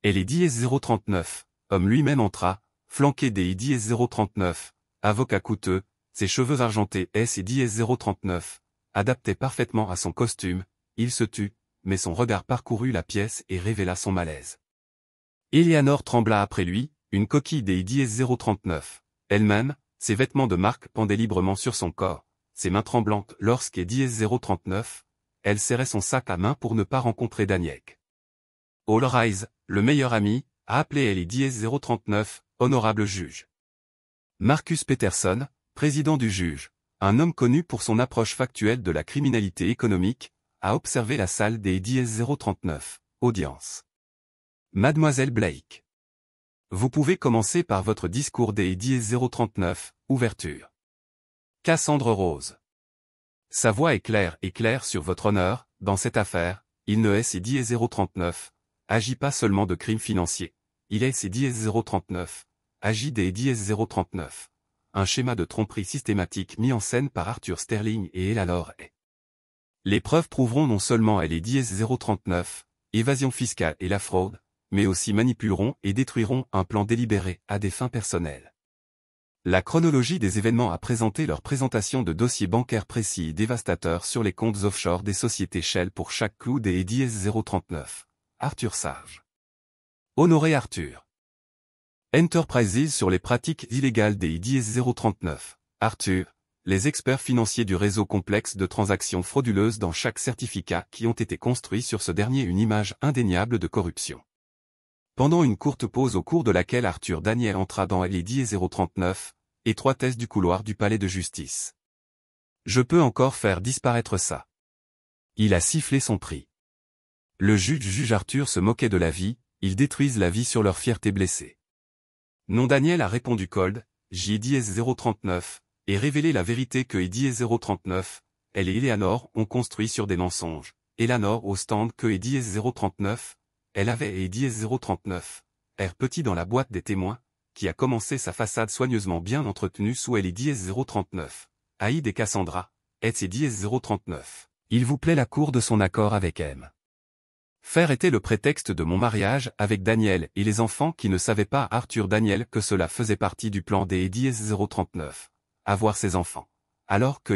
Et les Diez 039, homme lui-même entra, flanqué des Diez 039, avocat coûteux, ses cheveux argentés S et Diez 039, adaptaient parfaitement à son costume, il se tut, mais son regard parcourut la pièce et révéla son malaise. Eleanor trembla après lui, une coquille des Diez 039, Elle-même, ses vêtements de marque pendaient librement sur son corps, ses mains tremblantes lorsqu'est 039, elle serrait son sac à main pour ne pas rencontrer Daniek. All Rise, le meilleur ami, a appelé Ellie 039, honorable juge. Marcus Peterson, président du juge, un homme connu pour son approche factuelle de la criminalité économique, a observé la salle des 039, audience. Mademoiselle Blake. Vous pouvez commencer par votre discours des 039, ouverture. Cassandre Rose. Sa voix est claire sur votre honneur, dans cette affaire, il ne est ces 039, agit pas seulement de crimes financiers, il est ces 039, agit des 039. Un schéma de tromperie systématique mis en scène par Arthur Sterling et Eleanor Hay. Les preuves prouveront non seulement les 039, évasion fiscale et la fraude, mais aussi manipuleront et détruiront un plan délibéré à des fins personnelles. La chronologie des événements a présenté leur présentation de dossiers bancaires précis et dévastateurs sur les comptes offshore des sociétés Shell pour chaque clou des 039. Arthur Sage. Honoré Arthur. Enterprises sur les pratiques illégales des 039. Arthur. Les experts financiers du réseau complexe de transactions frauduleuses dans chaque certificat qui ont été construits sur ce dernier une image indéniable de corruption. Pendant une courte pause au cours de laquelle Arthur Daniel entra dans les 039, étroitesse du couloir du palais de justice. Je peux encore faire disparaître ça. Il a sifflé son prix. Le juge Arthur se moquait de la vie, ils détruisent la vie sur leur fierté blessée. Non, Daniel a répondu cold, J 039, et révélé la vérité que 039, elle et Eleanor ont construit sur des mensonges. Eleanor au stand que 039, elle avait 039, R petit dans la boîte des témoins, qui a commencé sa façade soigneusement bien entretenue sous elle 039. Aïd et Cassandra, et 039. Il vous plaît la cour de son accord avec M. Faire était le prétexte de mon mariage avec Daniel et les enfants qui ne savaient pas Arthur Daniel que cela faisait partie du plan des 039. Avoir ses enfants. Alors que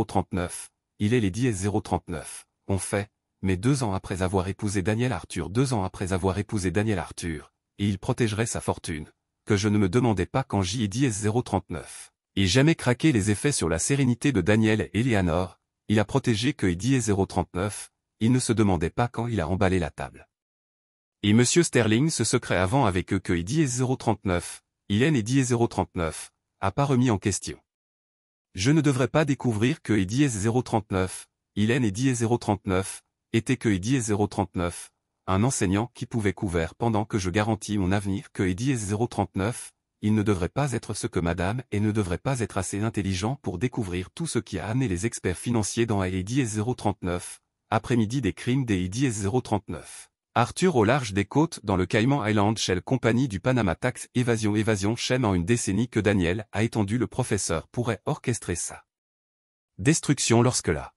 039, il est les 039, on fait, mais 2 ans après avoir épousé Daniel Arthur, 2 ans après avoir épousé Daniel Arthur, et il protégerait sa fortune, que je ne me demandais pas quand J 039. Et jamais craqué les effets sur la sérénité de Daniel et Eleanor, il a protégé que 039, il ne se demandait pas quand il a emballé la table. Et Monsieur Sterling se secret avant avec eux que 039, il est 039, a pas remis en question. Je ne devrais pas découvrir que 039, il est 039, était que 039, un enseignant qui pouvait couvert pendant que je garantis mon avenir que 039, il ne devrait pas être ce que madame et ne devrait pas être assez intelligent pour découvrir tout ce qui a amené les experts financiers dans les 039, après-midi des crimes des 039. Arthur au large des côtes dans le Cayman Island Shell Company du Panama Tax Évasion Shem en une décennie que Daniel a étendu le professeur pourrait orchestrer ça. Destruction lorsque la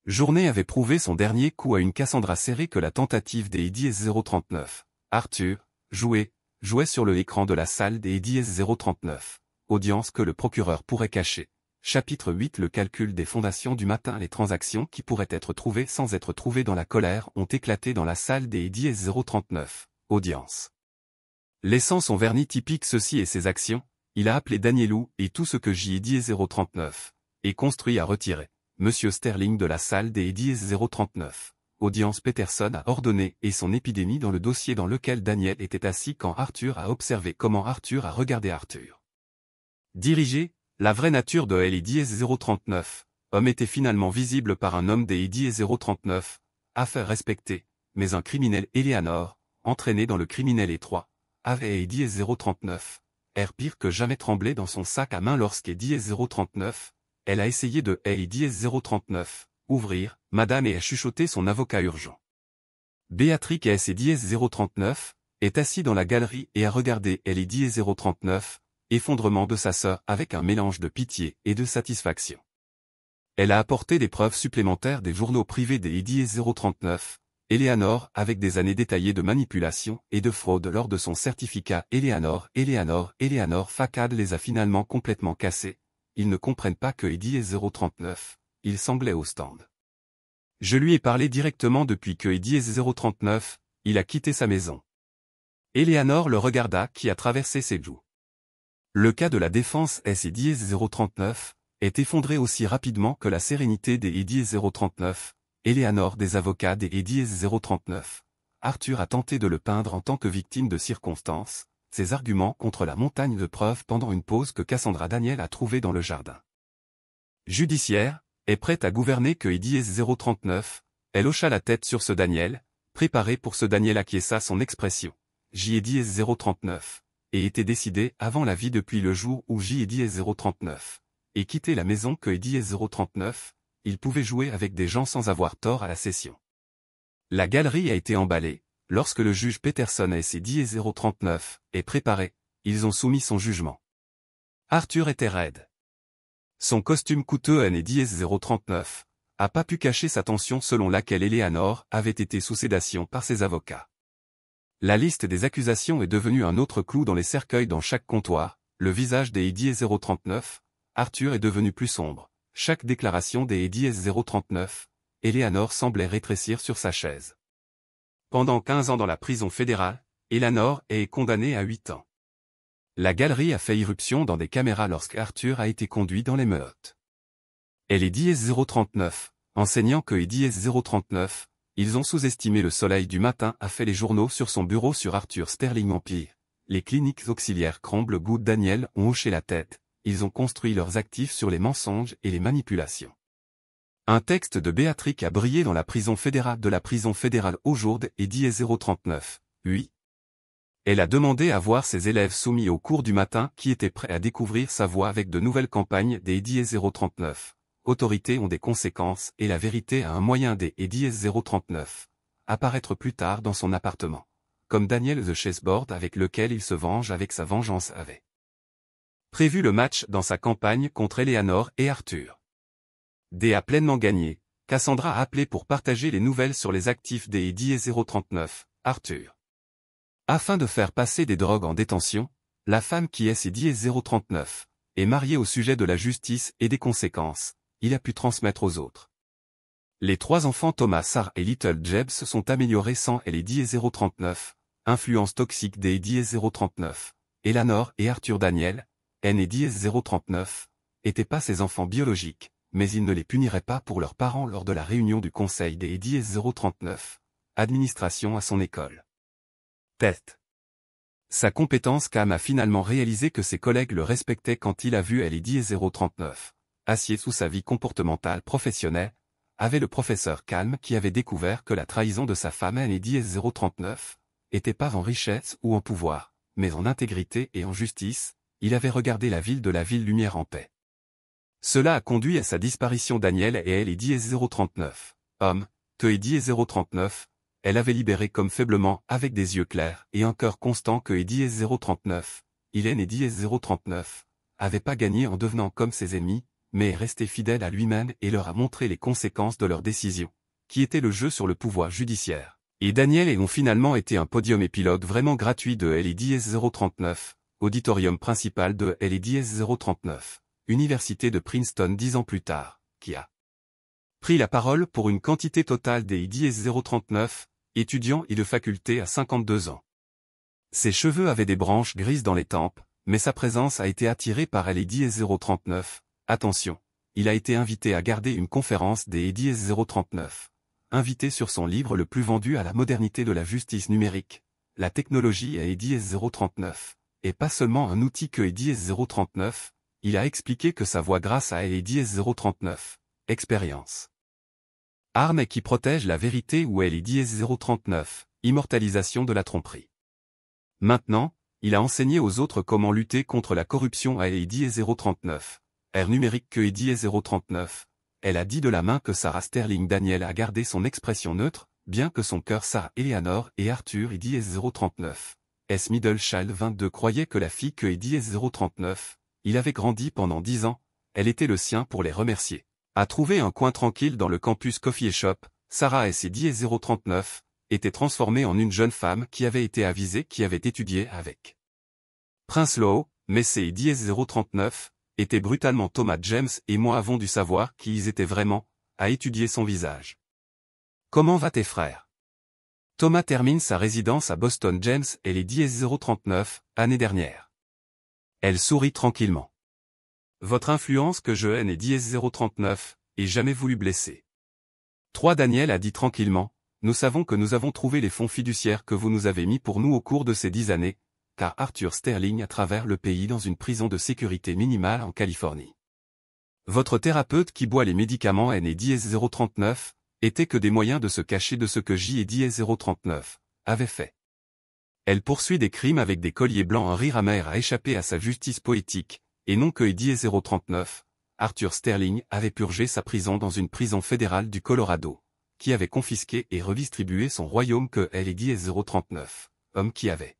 journée avait prouvé son dernier coup à une Cassandra serrée que la tentative des 039. Arthur, jouait sur le écran de la salle des 039. Audience que le procureur pourrait cacher. Chapitre 8 Le calcul des fondations du matin. Les transactions qui pourraient être trouvées sans être trouvées dans la colère ont éclaté dans la salle des 039. Audience. Laissant son vernis typique ceci et ses actions, il a appelé Danielou et tout ce que J 039 est construit à retirer. Monsieur Sterling de la salle des 039. Audience Peterson a ordonné et son épidémie dans le dossier dans lequel Daniel était assis quand Arthur a observé comment Arthur a regardé Arthur. Dirigé. La vraie nature de L 039, homme était finalement visible par un homme des 039, affaire respectée, mais un criminel Eleanor, entraîné dans le criminel étroit, avait 039, air pire que jamais tremblé dans son sac à main lorsqu'est 039, elle a essayé de 039, ouvrir, madame et a chuchoté son avocat urgent. Béatrix S 039, est assis dans la galerie et a regardé L 039, effondrement de sa sœur avec un mélange de pitié et de satisfaction. Elle a apporté des preuves supplémentaires des journaux privés des 039, Eleanor avec des années détaillées de manipulation et de fraude lors de son certificat Eleanor Facad les a finalement complètement cassés, ils ne comprennent pas que 039, il sanglait au stand. Je lui ai parlé directement depuis que 039, il a quitté sa maison. Eleanor le regarda qui a traversé ses joues. Le cas de la défense SI-039 est effondré aussi rapidement que la sérénité des EDI-039, Eleanor des avocats des EDI-039. Arthur a tenté de le peindre en tant que victime de circonstances, ses arguments contre la montagne de preuves pendant une pause que Cassandra Daniel a trouvée dans le jardin. Judiciaire, est prête à gouverner que EDI-039, elle hocha la tête sur ce Daniel, préparé pour ce Daniel acquiesça son expression. JEDS-039, et était décidé avant la vie depuis le jour où JEDS-039, et quitté la maison que EDS-039, il pouvait jouer avec des gens sans avoir tort à la session. La galerie a été emballée, lorsque le juge Peterson a essayé JEDS-039, est préparé, ils ont soumis son jugement. Arthur était raide. Son costume coûteux EDS-039, a pas pu cacher sa tension selon laquelle Eleanor avait été sous sédation par ses avocats. La liste des accusations est devenue un autre clou dans les cercueils dans chaque comptoir, le visage des EDS-039, Arthur est devenu plus sombre, chaque déclaration des EDS-039, Eleanor semblait rétrécir sur sa chaise. Pendant 15 ans dans la prison fédérale, Eleanor est condamnée à 8 ans. La galerie a fait irruption dans des caméras lorsque Arthur a été conduit dans les meurtres. Elle est EDS-039, enseignant que EDS-039, ils ont sous-estimé le soleil du matin a fait les journaux sur son bureau sur Arthur Sterling Empire. Les cliniques auxiliaires Cromble Good Daniel ont hoché la tête, ils ont construit leurs actifs sur les mensonges et les manipulations. Un texte de Béatrix a brillé dans la prison fédérale de la prison fédérale Aujourd et EDS-039, oui. Elle a demandé à voir ses élèves soumis au cours du matin qui étaient prêts à découvrir sa voie avec de nouvelles campagnes des EDS-039. Autorités ont des conséquences et la vérité a un moyen des EDS-039. Apparaître plus tard dans son appartement. Comme Daniel the Chessboard avec lequel il se venge avec sa vengeance avait prévu le match dans sa campagne contre Eleanor et Arthur. D a pleinement gagné, Cassandra a appelé pour partager les nouvelles sur les actifs des EDS-039, Arthur. Afin de faire passer des drogues en détention, la femme qui est EDS-039 est mariée au sujet de la justice et des conséquences. Il a pu transmettre aux autres. Les 3 enfants Thomas, Sarah et Little Jebs se sont améliorés sans EDS-039, influence toxique des EDS-039. Eleanor et Arthur Daniel, EDS-039, n'étaient pas ses enfants biologiques, mais ils ne les puniraient pas pour leurs parents lors de la réunion du conseil des EDS-039, administration à son école. Tête. Sa compétence Cam a finalement réalisé que ses collègues le respectaient quand il a vu EDS-039. Acier sous sa vie comportementale professionnelle, avait le professeur Calme qui avait découvert que la trahison de sa femme EDS-039 était pas en richesse ou en pouvoir, mais en intégrité et en justice, il avait regardé la ville de la ville lumière en paix. Cela a conduit à sa disparition. Daniel et elle EDS-039, homme, que EDS-039, elle avait libéré comme faiblement avec des yeux clairs et un cœur constant que EDS-039, Hélène EDS-039, avait pas gagné en devenant comme ses ennemis, mais est resté fidèle à lui-même et leur a montré les conséquences de leurs décisions, qui était le jeu sur le pouvoir judiciaire. Et Daniel et ont finalement été un podium épilogue vraiment gratuit de LEDS-039, auditorium principal de LEDS-039, Université de Princeton 10 ans plus tard, qui a pris la parole pour une quantité totale des LEDS-039, étudiants et de faculté à 52 ans. Ses cheveux avaient des branches grises dans les tempes, mais sa présence a été attirée par LEDS-039. Attention, il a été invité à garder une conférence des EDS-039. Invité sur son livre le plus vendu à la modernité de la justice numérique, la technologie à EDS-039, et pas seulement un outil que EDS-039, il a expliqué que sa voix grâce à EDS-039, expérience. Arme qui protège la vérité ou EDS-039, immortalisation de la tromperie. Maintenant, il a enseigné aux autres comment lutter contre la corruption à EDS-039. Air numérique que EDS-039, elle a dit de la main que Sarah Sterling Daniel a gardé son expression neutre, bien que son cœur Sarah Eleanor et Arthur EDS-039. S. Middlechild 22 croyait que la fille que EDS-039, il avait grandi pendant 10 ans, elle était le sien pour les remercier. A trouvé un coin tranquille dans le campus Coffee Shop, Sarah S. EDS-039, était transformée en une jeune femme qui avait été avisée qui avait étudié avec Prince Law, mais c'est EDS-039, était brutalement Thomas James et moi avons dû savoir qui ils étaient vraiment, à étudier son visage. Comment va tes frères? Thomas termine sa résidence à Boston. James et les EDS-039, année dernière. Elle sourit tranquillement. Votre influence que je haine est DS039, et jamais voulu blesser. 3 Daniel a dit tranquillement, nous savons que nous avons trouvé les fonds fiduciaires que vous nous avez mis pour nous au cours de ces 10 années, car Arthur Sterling a travers le pays dans une prison de sécurité minimale en Californie. Votre thérapeute qui boit les médicaments N et DS039, étaient que des moyens de se cacher de ce que J et DS039 avaient fait. Elle poursuit des crimes avec des colliers blancs. Un rire amer a échappé à sa justice poétique, et non que DS039, Arthur Sterling avait purgé sa prison dans une prison fédérale du Colorado, qui avait confisqué et redistribué son royaume que elle et DS039, homme qui avait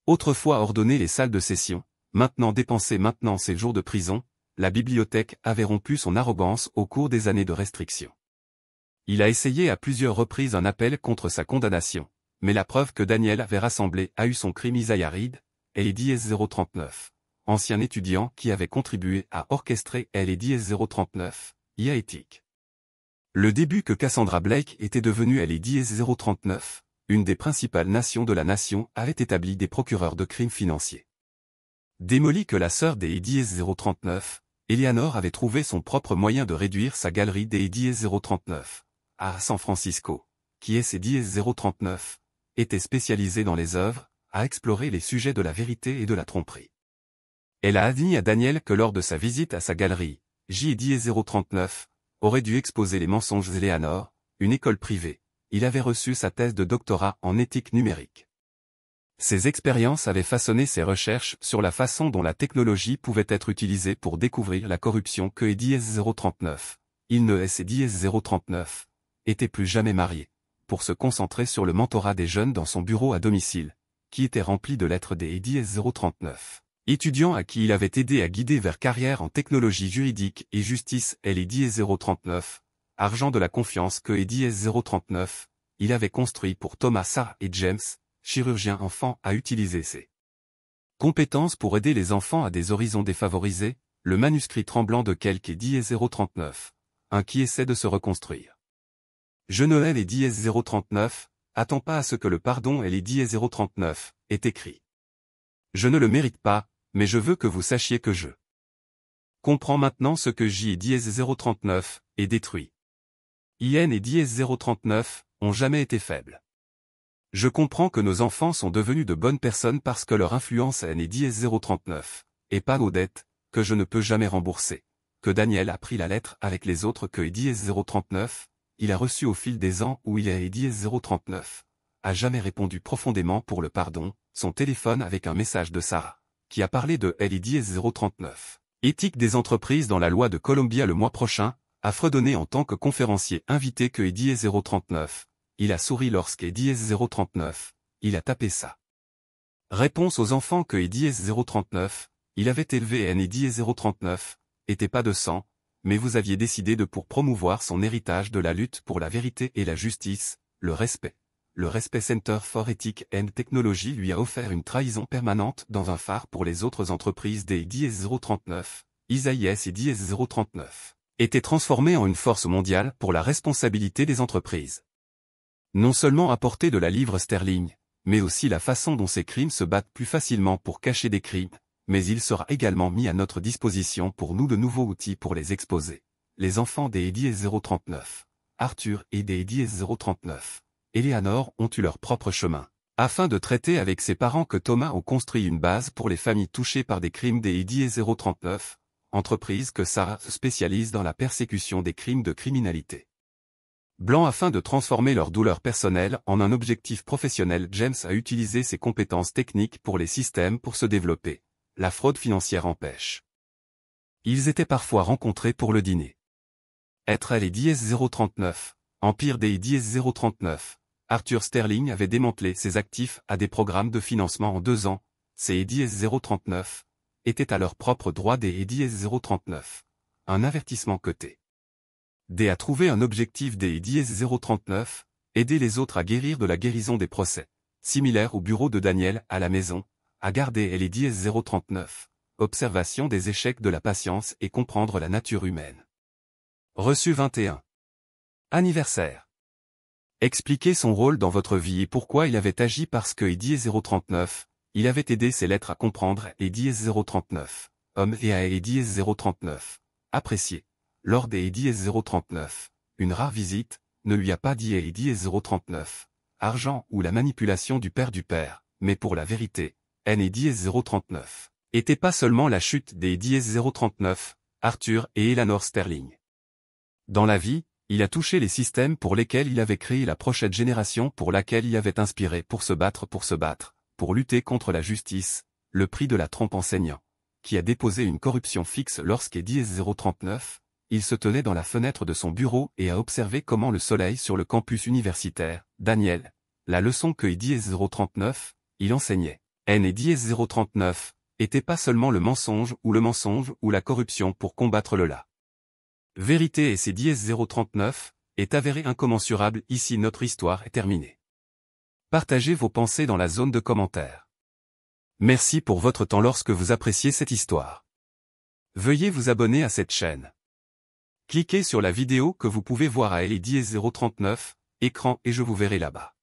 autrefois ordonné les salles de session, maintenant dépensé ses jours de prison. La bibliothèque avait rompu son arrogance au cours des années de restriction. Il a essayé à plusieurs reprises un appel contre sa condamnation, mais la preuve que Daniel avait rassemblée a eu son crime. Isaiah Reed, et DS039, ancien étudiant qui avait contribué à orchestrer et DS039, IA éthique. Le début que Cassandra Blake était devenue DS039, une des principales nations de la nation, avait établi des procureurs de crimes financiers. Démoli que la sœur des DS039, Eleanor avait trouvé son propre moyen de réduire sa galerie des DS039 à San Francisco, qui est ses DS039, était spécialisée dans les œuvres, à explorer les sujets de la vérité et de la tromperie. Elle a admis à Daniel que lors de sa visite à sa galerie, J et DS039 aurait dû exposer les mensonges d'Eleanor, une école privée. Il avait reçu sa thèse de doctorat en éthique numérique. Ses expériences avaient façonné ses recherches sur la façon dont la technologie pouvait être utilisée pour découvrir la corruption que DS039, il ne est DS039, était plus jamais marié, pour se concentrer sur le mentorat des jeunes dans son bureau à domicile, qui était rempli de lettres des DS039, étudiants à qui il avait aidé à guider vers carrière en technologie juridique et justice. DS039, argent de la confiance que DS039, il avait construit pour Thomas Sarah et James, chirurgien enfant, à utiliser ses compétences pour aider les enfants à des horizons défavorisés, le manuscrit tremblant de quelque DS039, un qui essaie de se reconstruire. Je ne hais les DS039, attends pas à ce que le pardon et les DS039, est écrit. Je ne le mérite pas, mais je veux que vous sachiez que je comprends maintenant ce que J et DS039 est détruit. IN et DS039 ont jamais été faibles. Je comprends que nos enfants sont devenus de bonnes personnes parce que leur influence N et DS039, et pas nos dettes, que je ne peux jamais rembourser. Que Daniel a pris la lettre avec les autres que DS039, il a reçu au fil des ans où il est DS039, a jamais répondu profondément pour le pardon, son téléphone avec un message de Sarah, qui a parlé de elle et DS039. Éthique des entreprises dans la loi de Columbia le mois prochain, a fredonné en tant que conférencier invité que DS039. Il a souri lorsque DS039, il a tapé ça. Réponse aux enfants que DS039, il avait élevé N et DS039, était pas de sang, mais vous aviez décidé de pour promouvoir son héritage de la lutte pour la vérité et la justice, le respect. Le Respect Center for Ethic and Technology lui a offert une trahison permanente dans un phare pour les autres entreprises des DS039, Isaiah et DS039, étaient transformés en une force mondiale pour la responsabilité des entreprises. Non seulement apporter de la livre sterling, mais aussi la façon dont ces crimes se battent plus facilement pour cacher des crimes, mais il sera également mis à notre disposition pour nous de nouveaux outils pour les exposer. Les enfants des DS039, Arthur et des DS039, Eleanor ont eu leur propre chemin, afin de traiter avec ses parents que Thomas ont construit une base pour les familles touchées par des crimes des DS039, entreprise que Sarah se spécialise dans la persécution des crimes de criminalité. Blanc afin de transformer leur douleur personnelle en un objectif professionnel. James a utilisé ses compétences techniques pour les systèmes pour se développer. La fraude financière empêche. Ils étaient parfois rencontrés pour le dîner. Être les DS039, Empire des DS039, Arthur Sterling avait démantelé ses actifs à des programmes de financement en 2 ans, ces DS039 étaient à leur propre droit des DS039. Un avertissement coté. D a trouvé un objectif des DS039, aider les autres à guérir de la guérison des procès, similaire au bureau de Daniel à la maison, à garder les DS039, observation des échecs de la patience et comprendre la nature humaine. Reçu 21. Anniversaire. Expliquez son rôle dans votre vie et pourquoi il avait agi parce que DS039, il avait aidé ses lettres à comprendre EDIS 039, homme et à EDIS 039, apprécié. Lors des EDIS 039, une rare visite, ne lui a pas dit EDIS 039, argent ou la manipulation du père, mais pour la vérité, EDIS 039, était pas seulement la chute des EDIS 039, Arthur et Eleanor Sterling. Dans la vie, il a touché les systèmes pour lesquels il avait créé la prochaine génération pour laquelle il avait inspiré pour se battre, pour lutter contre la justice, le prix de la trompe enseignant, qui a déposé une corruption fixe lorsqu'EDIS 039, il se tenait dans la fenêtre de son bureau et a observé comment le soleil sur le campus universitaire, Daniel, la leçon que EDIS 039, il enseignait. EDIS 039, était pas seulement le mensonge ou la corruption pour combattre la vérité et ses EDIS 039, est avéré incommensurable. Ici notre histoire est terminée. Partagez vos pensées dans la zone de commentaires. Merci pour votre temps lorsque vous appréciez cette histoire. Veuillez vous abonner à cette chaîne. Cliquez sur la vidéo que vous pouvez voir à EDIS 039, écran et je vous verrai là-bas.